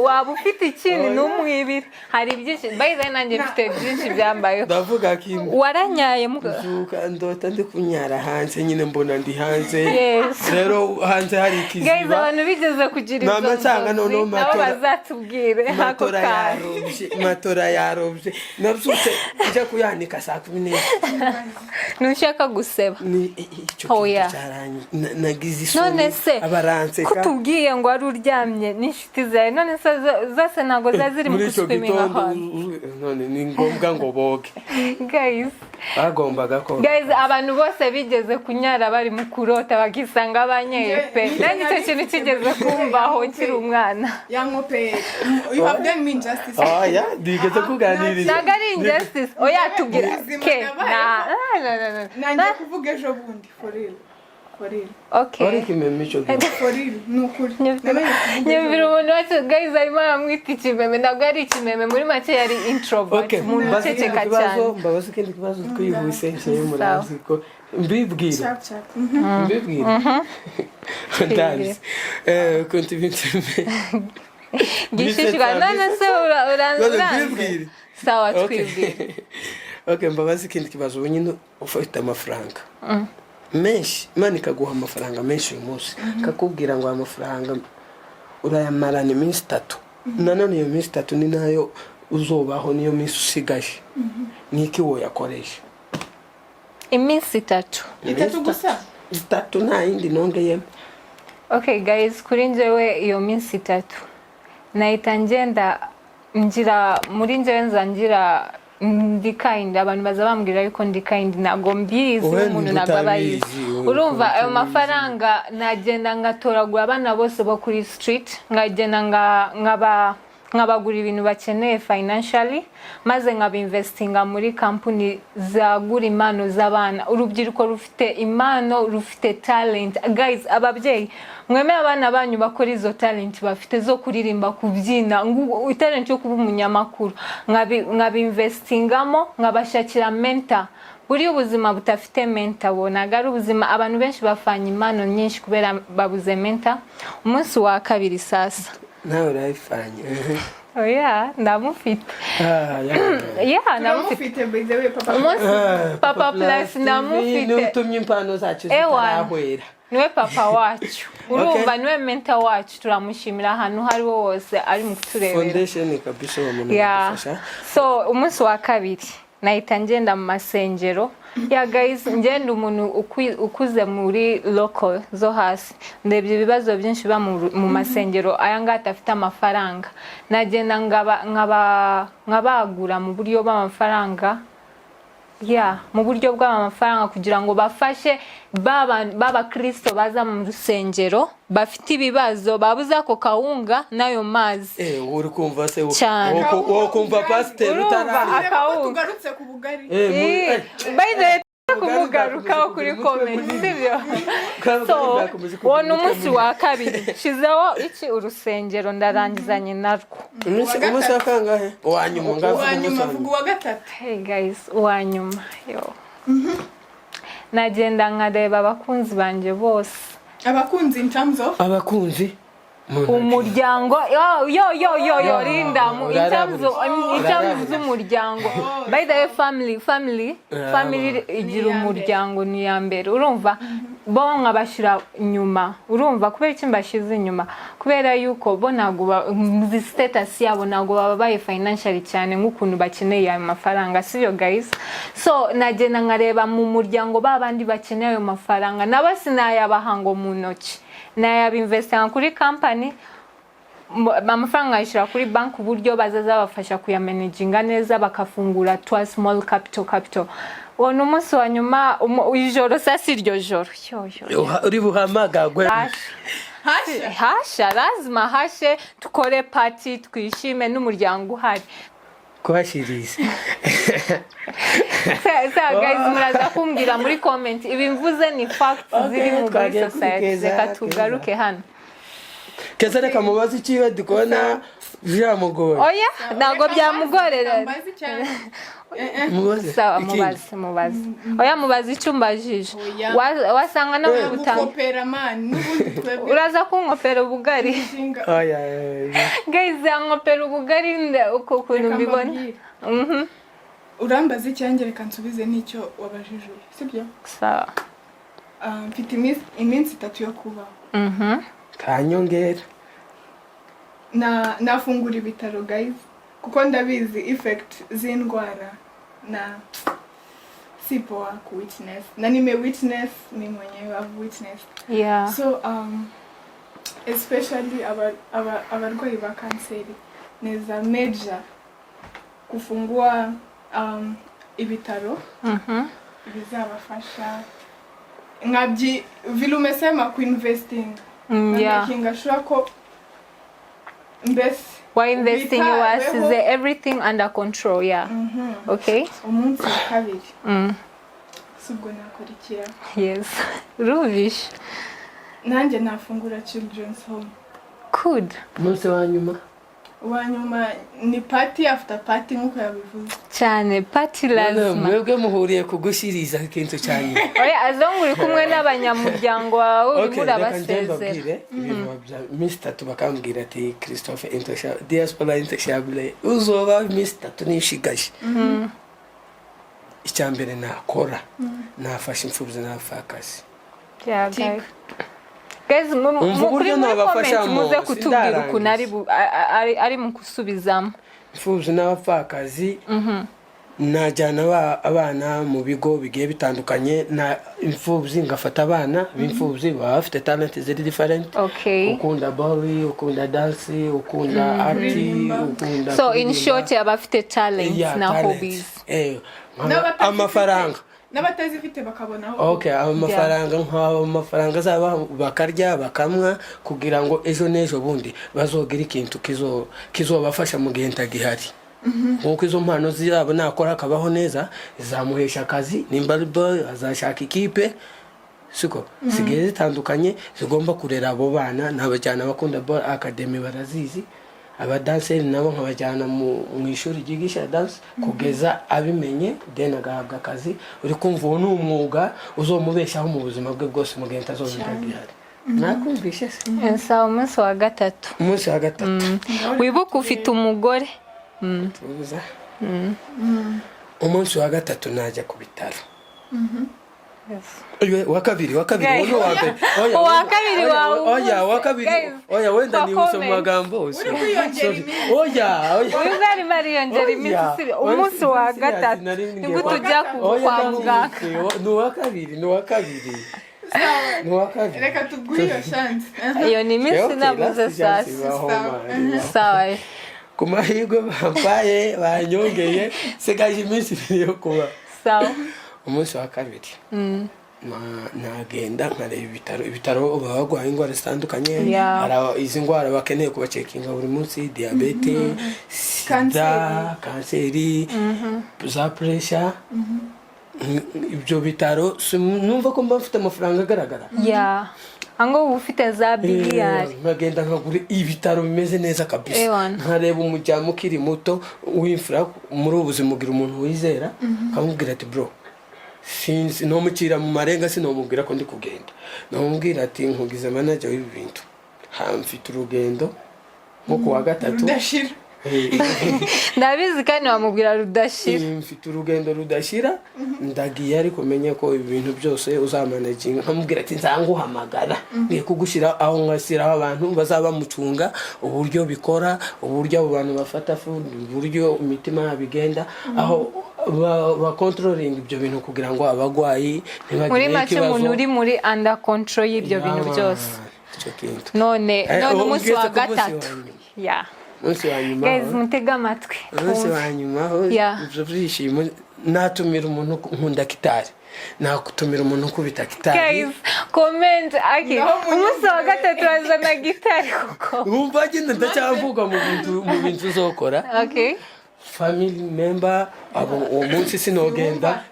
waba ufite ikintu n'umwibi nibiri hari byinshi bayize nanjye mfite byinshi byambayeho ndavuga kimwe waranyaye zuka ndota ndi kunyara hanze nyine mbona ndi hanze Yes. rero hanze hari guys ikiziba abantu bigeze kugira Mama izo nsanga nzozi, noneho nabo bazatubwire ako matora kantu matora yarobye nabyutse njya kuyanika saa 10 ntushaka guseba ni icyo Oya. nagize isoni none se abaranseka kutubwiye ngo wari uryamye n'inshuti zawe none se zose ntabwo zaziri mu muri icyo guswiminga gitondo ahantu none ni ngombwa ngo boge guys bagombaga ko guys abantu bose bigeze kunyara bari mu kurota bakisanga banyeye pe nanjye icyo kintu kigeze kumbaho kiri umwana Yankope. You have done me injustice. oya ndigeze kuganiriza ntabwo ari injustice oya tubwira Ubuzima ke bwabayeho. Nanjye kuvuga ejo bundi for real. For real. okay wari kimeme icyo gihe For real. Nukuri. nyumvira umuntu wese guys arimo aramwita ikimeme ntabwo ari ikimeme muri make yari introvert okay umuntu uceceka cyane mbabaza ikindi kibazo twihuse nshye murazi ko mbibwira Chap chap. mbibwira ndazi konti bitime gishishikara none se mbibwira sawa twibwire okay mbabaza ikindi kibazo ubu nyine ufite amafaranga menshi Imana ikaguha amafaranga menshi uyu munsi kakubwira ngo amafaranga urayamarana iminsi 3 nanone iyo minsi 3 ni nayo uzobaho niyo minsi usigaje niki wo yakoresha iminsi 3 Itatu gusa. 3 nta yindi nongeye okay guys kuri njyewe iyo minsi 3 nahita ngenda ngira muri njyewe nzangira ndi kind abantu baza bambwira yuko ndi kind ntago mbizi umuntu ntabwo abayizi urumva ayo mafaranga nagenda ngatoragura abana bose bo kuri street ngagenda nkabagura ibintu bakeneye financially maze nkabinvestinga muri company zagura impano z'abana urubyiruko rufite impano rufite talent guys ababyeyi mwemeye abana banyu bakora izo talent bafite zo kuririmba kubyina talent yo kuba umunyamakuru nkabinvestingamo nkabashakira mentor buri ubuzima butafite mentor bonaga ari ubuzima abantu benshi bafanye impano nyinshi kubera babuze mentor umunsi wa kabiri sasa nawe urayifanye oya ndamufite yeah Ndamufite by the way papa. papa plus ndamufite n'utumye impano zacu zitarahwera niwe papa wacu urumva niwe mentor wacu turamushimira ahantu hariho hose ari mu kuturebera foundation kabisa umuntu yeah. So umunsi wa kabiri nahita ngenda mu masengero ya guys ngenda umuntu ukuze muri local zo hasi ndebye ibibazo byinshi biba mu masengero aya ngata afite amafaranga nagenda nkabagura mu buryo bw'amafaranga mu buryo bw'amafaranga kugira ngo bafashe baba Kristo baza mu rusengero bafite ibibazo babuza ko kawunga nayo mazi uri kumva se wo kumva pastor utarari Tugarutse ku bugari. by the kumugarukaho kuri comment sibyo so wona umunsi wa kabiri shizeho iki urusengero ndarangizanye narwo umunsi wa kangahe wanyuma Vuga wa gatatu. hey guys wanyuma yo nagenda nkareba abakunzi banje bose Abakunzi in terms of abakunzi umuryango yo Linda mu icyamuzo z'umuryango by the way family igira umuryango ni ya mbere urumva bo nkabashira nyuma urumva kubera iki mbashize inyuma kubera yuko bo nago mu status yabo nago babaye financially cyane nk'ukuntu bakeneye ayo mafaranga sibyo guys so nagenda nkareba mu muryango babandi bakeneye ayo mafaranga nabasinayabahango mu ntoki nayabinvestinga kuri company amafaranga yashira kuri bank uburyo bazaza bafasha kuyamanaginga neza bakafungura twa small capital wona umunsi wa nyuma ijoro sasa iryo joro uri buhamagagwe hasha lazima hashe tukore party twishime n'umuryango uhari kwashiriza guys muraza kumbwira muri comment ibi mvuze ni facts ziri mu society reka tugaruke hano keza reka mubaze ikiwe dukona byamugora oya ntabwo byamugorera Mbazi cyane. mubaze sawa ikindi. mubaze oya mubaze icyo umbajije Oya. wasanga nawe gutanga Gukopera man n'ubundi twebwe. uraza kunkopera ubugari Inshinga. oya guys yankopera ubugari uko kuntu Reka mbibona mbabwire. Urambaza icyanjye reka nsubize n'icyo wabajije sibyo? sawa Mfite iminsi 3 yo kubaho. kanyongera Nafungura ibitaro guys kuko ndabizi effect z'indwara na sipo ku witness na nime witness ni mwenyewe have witness. yeah So especially abarwayi ba kanseri neza major kufungua ibitaro bizabafasha ngabyi vile umesema kuinvesting yeah making sure ko mbese why investing ubita- wasize everything under control yeah okay umunsi wa kabiri subwo nakurikira yes rubish nanjye nafungura children's home good umunsi wa nyuma wanyuma ni party after party nkuko yabivuze cyane party lazima mwebwe muhuriye kugushyiriza ikintu cyane oya azongo uri kumwe n'abanyamuryango wawe uri urabasezera mbabwire ibintu bya Miss Tatu bakambwira ati Christophe diaspora intouchable uzoba Miss Tatu nishigaje icyambere nakora nafashe imfubyi n'abapfakazi yeah guys uburyo nabafasha muze kutubwira ukuntu ari mu kusubizamo imfubyi n'abapfakazi najyana abana mu bigo bigiye bitandukanye na imfubyi ngafata abana b'imfubyi baba bafite talent ziri different okay ukunda ball ukunda dance ukunda art ukunda so in short abafite talent na hobbies amafaranga n'abatazifite bakabonaho okay amafaranga amafaranga zaba bakarya bakamwa kugira ngo ejo nejo bundi bazogira ikintu kizobafasha mu gihe ntagihari nkuko izo mpano zabo nakora akabaho neza zamuhesha akazi nimba azashaka ikipe siko sigiye zitandukanye zigomba kurera abo bana n'abajyana bakunda ball academy barazizi abadanseri nabo nkabajyana mu ishuri ryigisha dance kugeza abimenye then agahabwa akazi uri kumva uwo n'umwuga uzomubeshaho mu buzima bwe bwose mu gihe ntazobitagihari nakumvishe sawa umunsi wa gatatu wibuka ufite umugore umunsi wa gatatu najya ku bitaro wa kabiri uwa kabiri oya wenda ni mu magambo oya uyu bwari mariyongera iminsi umunsi wa gatatu nibwo tujya kwa muganga ni uwa kabiri reka tuguhe iyo chance iyo ni iminsi nabuze sasa sawa ku mahirwe bampaye banyongeye sigaje iminsi yo kuba sawa umunsi wa kabiri nagenda nkareba ibitaro baba barwaye indwara zitandukanye hari izi ndwara bakeneye kubacekinga buri munsi diabete sida kanseri za pressure ibyo bitaro numva ko mba mfite amafaranga agaragara ango ufite za biliyari nkagenda nkagura ibitaro bimeze neza kabisa nkareba umujyamo ukiri muto w'imfura muri ubu buzima ugira umuntu wizera akamubwira ati bro sinzi nomukira mu marenga sinomubwira ko ndi kugenda nomubwira ati nkugize manager w'ibi bintu mfite urugendo nko kuwa gatatu rudashira ndabizi kandi wamubwira rudashira mfite urugendo rudashira ndagiye ariko menye ko ibintu byose uzamanaginga nkamubwira ati nzanguhamagara ngiye kugushyira aho ngashyiraho abantu bazaba mucunga uburyo bikora uburyo abo bantu bafata uburyo imitima bigenda aho ba controlling ibyo bintu kugira ngo abagwayi ntibagire ikibazo muri muri muri under control y'ibyo bintu byose none umunsi wa gatatu umunsi wa nyuma guys mutega amatwi umunsi wa nyuma ibyo byishimo natumira umuntu nkunda gitari nakutumira umuntu kubita gitari guys comment aki umunsi wa gatatu wazana gitari kuko umva agenda ndacyavuga mu bintu uzokora okay family member abo umunsi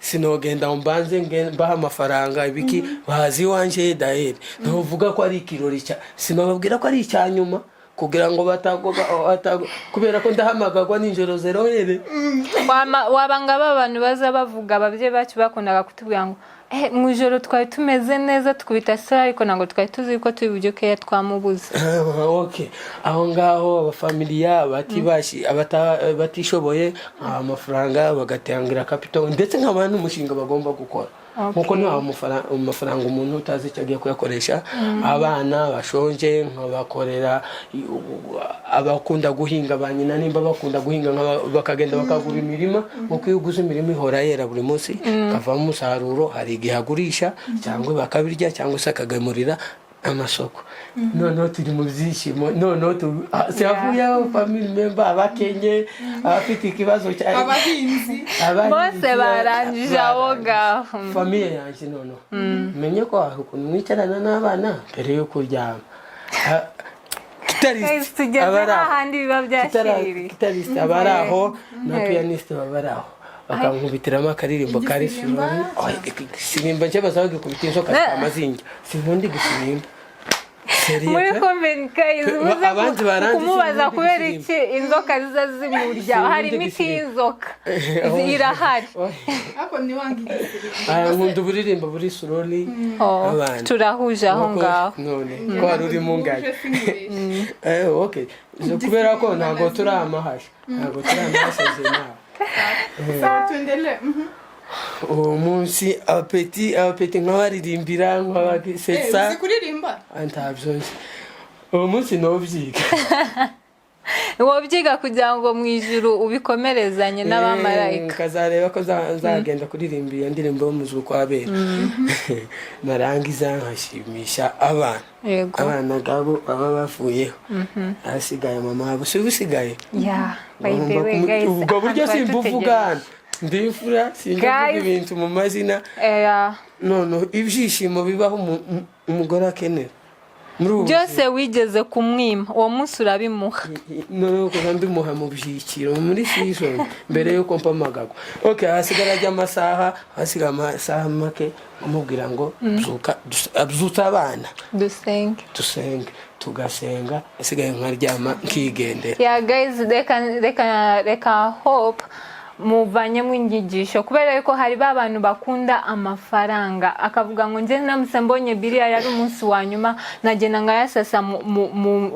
sinogenda umbanze mbaha amafaranga ibiki bazi wanje dahere ntuvuga ko ari ikirori sinobabwira ko ari icyanyuma kugira ngo kubera ko ndahamagagwa ninjoro 0 wabanga abantu baza bavuga ababyeyi bacu bakundaga kutubwira ngo mu ijoro twari tumeze neza tukubita sara ariko ntabwo twari tuzi ko turi bugekeya twamubuze. Okay, aho ngaho abafamiliya batishoboye amafaranga bagatangira capital ndetse nk'abantu umushinga bagomba gukora. Nkuko nta amafaranga umuntu utazi icyo agiye kuyakoresha. Abana bashonje nkabakorera abakunda guhinga banyina nimba bakunda guhinga bakagenda bakagura imirima nkuko iyo uguze imirima ihora yera buri munsi kavamo umusaruro, hari igihe agurisha cyangwa bakabirya cyangwa se akagemurira amasoko. Noneho turi mu byishimo, noneho siyavuyeho family member abakenye abafite ikibazo cyane abahinzi bose barangije aho ngaho. Famille yanjye noneho menye ko aho ukuntu mwicarana n'abana mbere yo kuryama gitariste abaraho na pianiste babaraho bakankubitiramo akaririmbo kari sinoni sinimba nje bazaga kubita inzoka amazinga sinundi gusinimba muri comment guys kumubaza kubera iki inzoka ziza zimurya hari imiti y'inzoka irahari ako ni wangiriye nkunda buririmba buri suroli abana turahuje aho ngaho none ko ari uri mu ngari okay kubera ko ntago turamahasha nawe tuendele umunsi apeti nk'abaririmbira nk'abagisetsa kuririmba antabyo umunsi nobyiga wobyiga kugira ngo mu ijuru ubikomerezanye n'abamarayika kazareba ko nzagenda kuririmba iyo ndirimbo y'umuzuko w'abera narangiza nkashimisha abana gabo baba bavuyeho asigaye mama wabo si usigaye by the way guys ubwo buryo simbuvugana ndifura sinjya ibintu mu mazina none ibyishimo bibaho umugore akenera byose wigeze kumwima uwo munsi urabimuha none ko mbimuha mu byikiro muri season mbere yuko mpamagagwa. Okay, hasigara amasaha make umubwira ngo byutsa abana dusenge tugasenga asigaye nkaryama nkigendera. Guys reka hope muvanyemo inyigisho kubera yuko hari abantu bakunda amafaranga akavuga ngo nje namuse mbonye biriya yari umunsi wa nyuma nagenda ngayasasa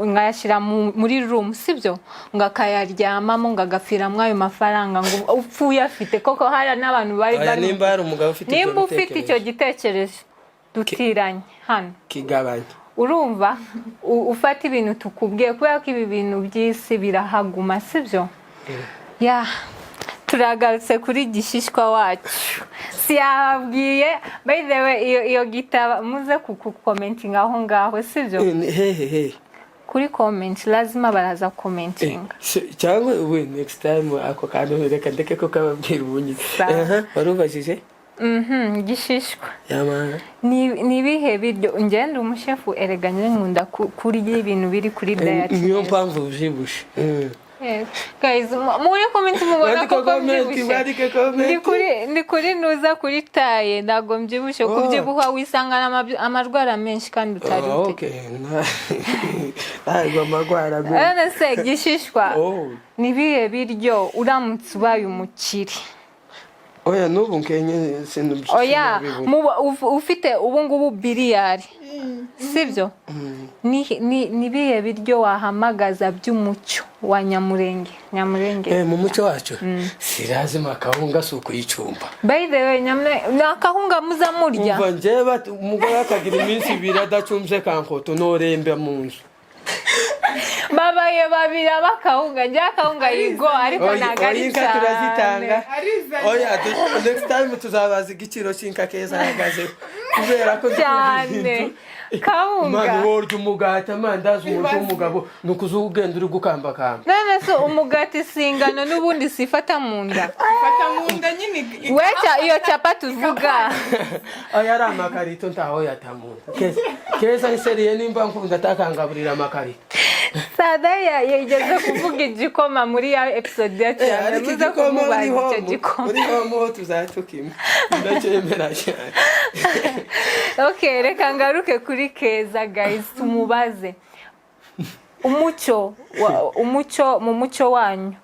ngayashira muri room sibyo ngakayaryamamo ngagafiramwe ayo mafaranga ngo upfuye afite koko hari n'abantu bari nimba hari umugabo ufite icyo gitekerezo dutiranye hano kigabanya urumva ufata ibintu tukubwiye kubera ko ibi bintu by'isi birahaguma sibyo turagarutse kuri gishishwa wacu siyabwiye by the way iyo gitaba muze kukomentinga aho ngaho sibyo kuri comment lazima baraza commenting cyangwa next time ako kandi reka ndeke ko kababwira ubunyi warubajije gishishwa yamana ni bihe biryo ngenda umushefu ereganye nkunda kurya ibintu biri kuri diet niyo mpamvu byibushe guys muri comment mubona ko ndi kuri nuza kuri taye ndago mbyibushe kubyibuha wisangana amajwara menshi kandi utari okay ntabwo amagwara se gishishwa ni bihe biryo uramutse ubaye umukire oya n'ubu nkenye sinubyo ufite ubu ngubu biliyari sibyo ni bihe biryo wahamagaza by'umucyo wa nyamurenge mu mucyo wacu sirazima akahunga suko yicumba by the way nakahunga muzamurya umva njeba umugore akagira iminsi 2 adacumbye kankoto norembe mu nzu babaye babira bakahunga njya akahunga yigo ariko nagarika turazitanga oya next time tuzabaza igiciro cy'inka keza hagaze kubera ko cyane kahunga mani woryo umugati amandazi umuntu w'umugabo nukuzugenda uri gukamba kamba none so umugati singano n'ubundi sifata munda nyine wecha iyo chapati uvuga oya ari amakarito ntaho yatamunda keza iseriye nimba nkunda takangaburira amakarito Sadaya yigeze kuvuga igikoma muri ya episode ya cyane muze kumubaza icyo gikoma muri homo tuzatukima ndacyemera cyane. Okay, reka ngaruke kuri Keza guys tumubaze mu muco wanyu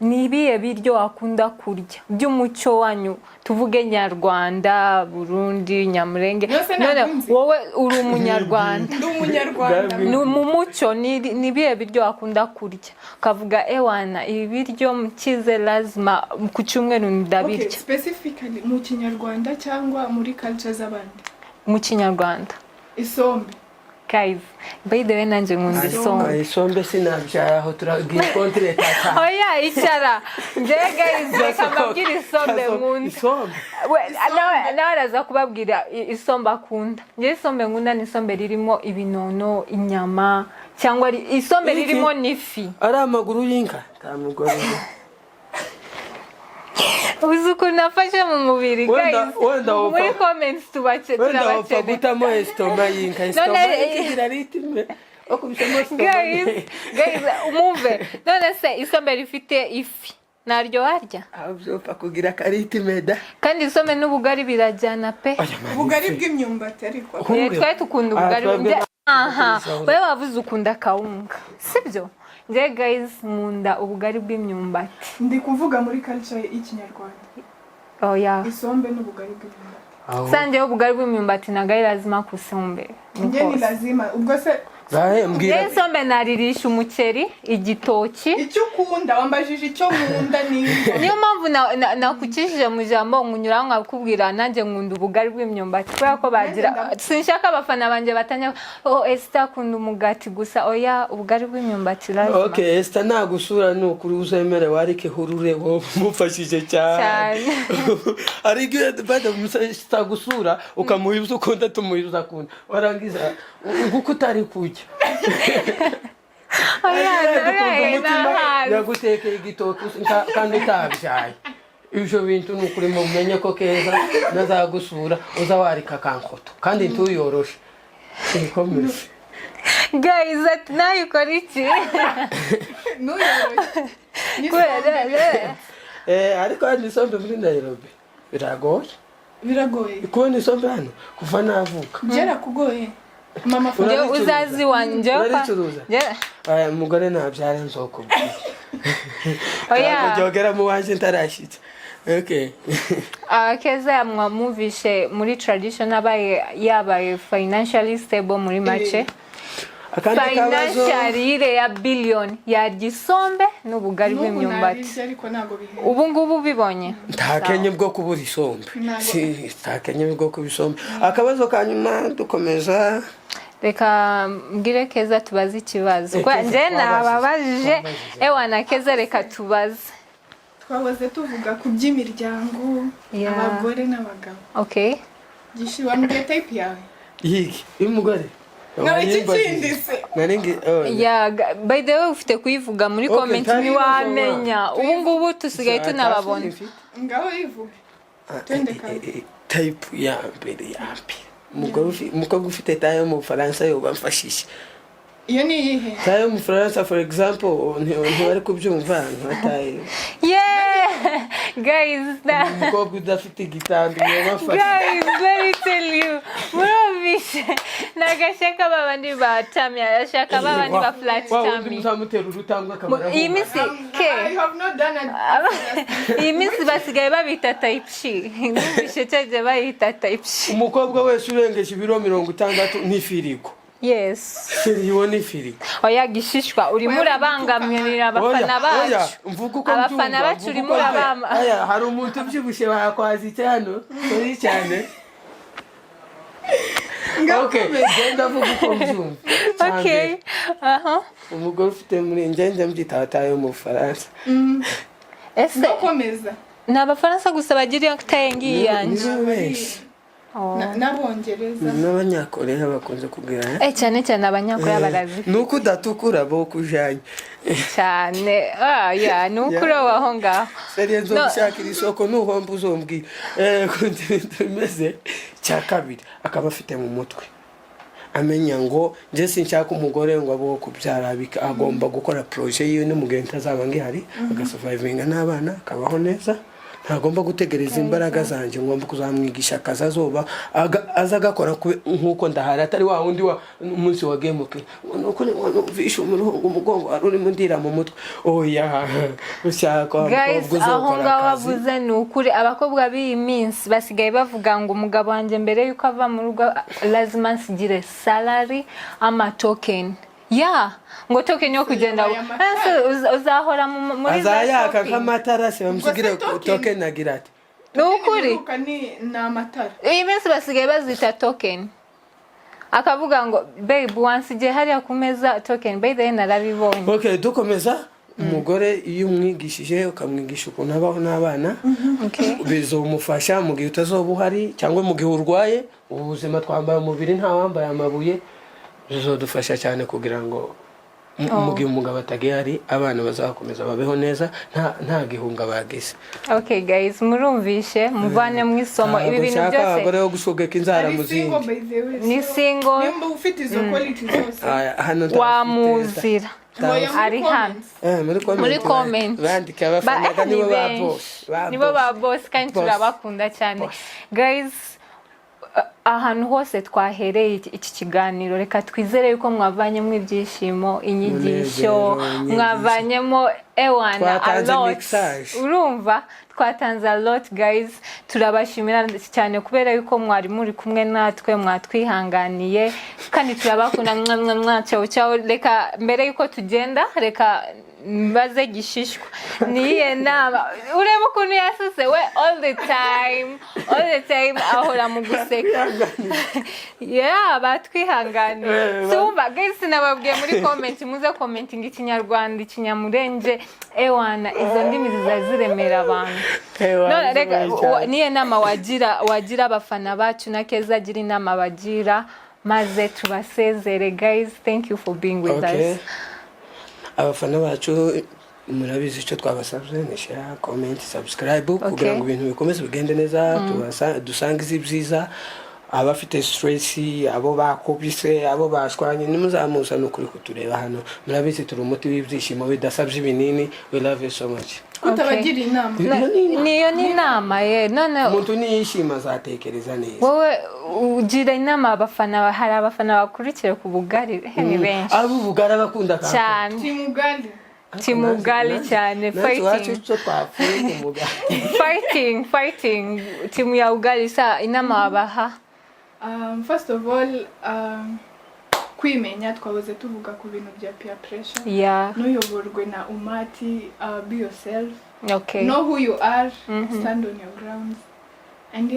ni ibihe biryo wakunda kurya by'umuco wanyu, tuvuge Nyarwanda, Burundi, Nyamurenge? None wowe uri umunyarwanda, ndi umunyarwanda, mu muco ni ibihe biryo wakunda kurya ukavuga ewana ibi biryo mukize lazima ku cyumweru ndabirya? Okay, specifically mu Kinyarwanda cyangwa muri culture z'abandi? Mu Kinyarwanda. Isombe. Guys, by the way nanjye nkunda isombe. Isombe sinabyara aho turagiye kontre tata. Oya icara. Nje guys reka mbabwire isombe nkunda. Isombe. Nawe araza kubabwira isombe akunda. Nje isombe nkunda ni isombe ririmo ibinono, inyama, cyangwa isombe ririmo n'ifi. Ari amaguru y'inka. Tamugore. Uzuko nafashe mu mubiri guys. Muri comments turabakene. Wenda gutamo estoma y'inka. Estoma ikigira ritime. Okubisemo estoma. Guys, umumve. None se isombe rifite ifi. Naryo harya? Abyopa kugira karitime da. Kandi isombe n'ubugari birajyana pe. Ubugari bw'imyumbati ariko. Twe tukunda ubugari. Aha. Wewe wavuze ukunda kawunga. Sibyo? Nje guys munda ubugari bw'imyumbati. Ndi kuvuga muri culture y'Ikinyarwanda. Oh yeah. Isombe n'ubugari bw'imyumbati. Sanje ubugari bw'imyumbati nagaye lazima kusombe. Nje ni lazima. Ubwo se mbwira. Isombe naririsha umuceri, igitoki. Icyo ukunda wambajije icyo nkunda ni. Niyo mpamvu nakukishije mu jambo ngunyura nkakubwira nanjye nkunda ubugari bw'imyumbati kubera ko bagira sinshaka abafana banje batanya Esther akunda umugati gusa oya ubugari bw'imyumbati lazima. Okay, Esther nagusura nukuri uzemere warike hurure wo mufashije cyane. Ariko bada musita gusura ukamuhibuza ukunda tumuhibuza akunda. Warangiza nguko utari kujya. Yagutekeye igitoki kandi utabyaye. Ibyo bintu nukuri mumenye ko keza nazagusura uza warika kankoto kandi ntuyoroshe. Ikomeze. Guys, nayikora iki? Nuyoroshe. Ariko hano isombe muri Nairobi biragoye. Kubona isombe hano kuva navuka. Byera kugoye. Mama Ndio uzazi wanje aya mugore nabyara nzoko. Oya. Jogera mu wanje ntarashitse. Okay. Keza yamwumvishe muri tradition yabaye financially stable muri make. Financially ya billion ya gisombe n'ubugari bw'imyumbati. Ubu ngubu bibonye. Ntakenye bwo kubura isombe. Ntakenye bwo kubisombe. Akabazo kanyuma dukomeza. Reka mbwire Keza tubaze ikibazo. Kwa nje nababajije ewana Keza reka tubaze. Twabaze tuvuga ku by'imiryango abagore n'abagabo. Okay. Gishiwa mbye type yawe. Yiki imugore. Yeah, by the way ufite kuyivuga muri comment niwamenya. Ubu ngubu tusigaye tunababona. Ngaho yivuga. Twende kazi. Type ya mbere. Mukobwa ufite tayo mu Faransa yo bamfashisha. Iyo ni ihe? Tayo mu Faransa for example ntibari kubyumva nkatayo. Yeah. Guys, mukobwa udafite igitanda yabafasha. Guys, let me tell you. Murabishe. Nagashaka babandi batamya, ashaka babandi ba flat tummy. Muzamutera urutambwa kamera. Iyi minsi ke. I have not done it. Iyi minsi basigaye babita type C. Ngubishe cyaje bayita type C. Umukobwa wese urengeje ibiro 60 ni firigo. Yes. Firigo ni firigo. Oya gishishwa urimo urabangamira abafana bacu. Abafana bacu urimo urabama. Oya hari umuntu ubyibushe bakwazi cyane. Sorry cyane. Okay, genda vuga uko mbyumva. Okay. Umugore ufite muri ngenje mbyitataye mu Faransa. Ese komeza. N'abafaransa gusa bagira tayengi yanje. N'abongereza. N'abanyakoreya bakunze kugira. Cyane cyane abanyakoreya barazi. Nuko datukura bo kujanye. Cyane. Ya nukuro waho ngaho. Seriye nzo gushakira isoko nuhomba uzombwira. Meze cya kabiri akaba afite mu mutwe. Amenya ngo nje sinshaka umugore ngo abo kubyara bika agomba gukora projet yiwe n'umugeni tazaba ngihari agasurvivinga n'abana akabaho neza ntagomba gutegereza imbaraga zanjye, ngomba kuzamwigisha akazi azoba azagakora nk'uko ndahari, atari wa wundi wa umunsi wagemuke nuko vishe umugongo aruri mundira mu mutwe. Oya ushaka guys, aho ngaho bavuze ni ukuri. Abakobwa b'iyi minsi basigaye bavuga ngo umugabo wanjye mbere yuko ava mu rugo lazima nsigire salary ama token. Ngo token yo kugenda uzahora muri azayaka nk'amatara se bamusigire token nagira ati nukuri ni n'amatara. Iyi minsi basigaye bazita token, akavuga ngo babe once igihe hariya ku meza token by the narabibonye. Okay, dukomeza. Umugore iyo umwigishije ukamwigisha ukuntu abaho n'abana, bizomufasha mu gihe utazoba uhari cyangwa mu gihe urwaye. Ubuzima twambaye umubiri nta wambaye amabuye, bizodufasha cyane kugira ngo mu gihe umugabo atagihari abana bazakomeza babeho neza nta gihunga bagize. Okay guys, murumvishe muvane mu isomo ibi bintu byose. Abagore yo gushogeka inzara muzingi ni single, nimba ufite izo quality zose wamuzira ari hano muri comment bandika abafana nibo ba boss kandi turabakunda cyane guys. Ahantu hose twahereye iki kiganiro, reka twizere yuko mwavanyemo ibyishimo, inyigisho, mwavanyemo ewana a lot. Urumva twatanze a lot guys. Turabashimira cyane kubera yuko mwari muri kumwe natwe, mwatwihanganiye kandi turabakunda. Ciao. Reka mbere yuko tugenda, reka mbaze Gishishwa niye nama ureba ukuntu yasuse we all the time ahora mu guseka. Batwihanganiye. Sumva guys, nababwiye muri comment muze commenting Ikinyarwanda, Ikinyamurenje, ewana izo ndimi zizaziremera abantu. None reka niye nama wagira abafana bacu na Keza agira inama bagira, maze tubasezere guys. Thank you for being with us. Abafana bacu murabizi icyo twabasabye ni share, comment, subscribe kugira ngo ibintu bikomeze bigende neza. Dusanga izibyiza, abafite stress, abo bakubise, abo bashwanye, nimuzamusa no kuri kutureba hano. Murabizi turi umuti w'ibyishimo bidasabye ibinini. We love you so much. Kutabagira inama niyo ni inama none umuntu niyishima azatekereza neza. Wowe ugira inama abafana, hari abafana bakurikira ku bugari ni benshi. Abo bugara bakunda cyane timugali cyane. Fighting timu ya ugali. Sa inama wabaha? First of all, kwimenya twahoze tuvuga ku bintu bya peer pressure. Nuyoborwe na umati. Be yourself. Know who you are. Stand on your grounds. And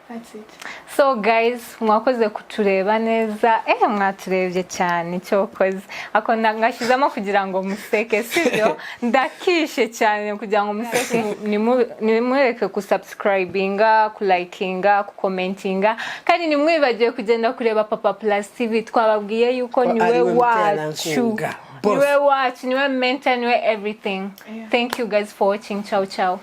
that's it. So guys, mwakoze kutureba neza. Mwaturebye cyane cyokoze. Ako ngashizamo kugira ngo museke, sibyo? Ndakishe cyane kugira ngo museke. Nimureke ku subscribinga, ku likinga, ku commentinga. Kandi nimwibagiye kugenda kureba Papa Plus TV. Twababwiye yuko niwe wacu. Niwe mentor, niwe everything. Thank you guys for watching. Ciao.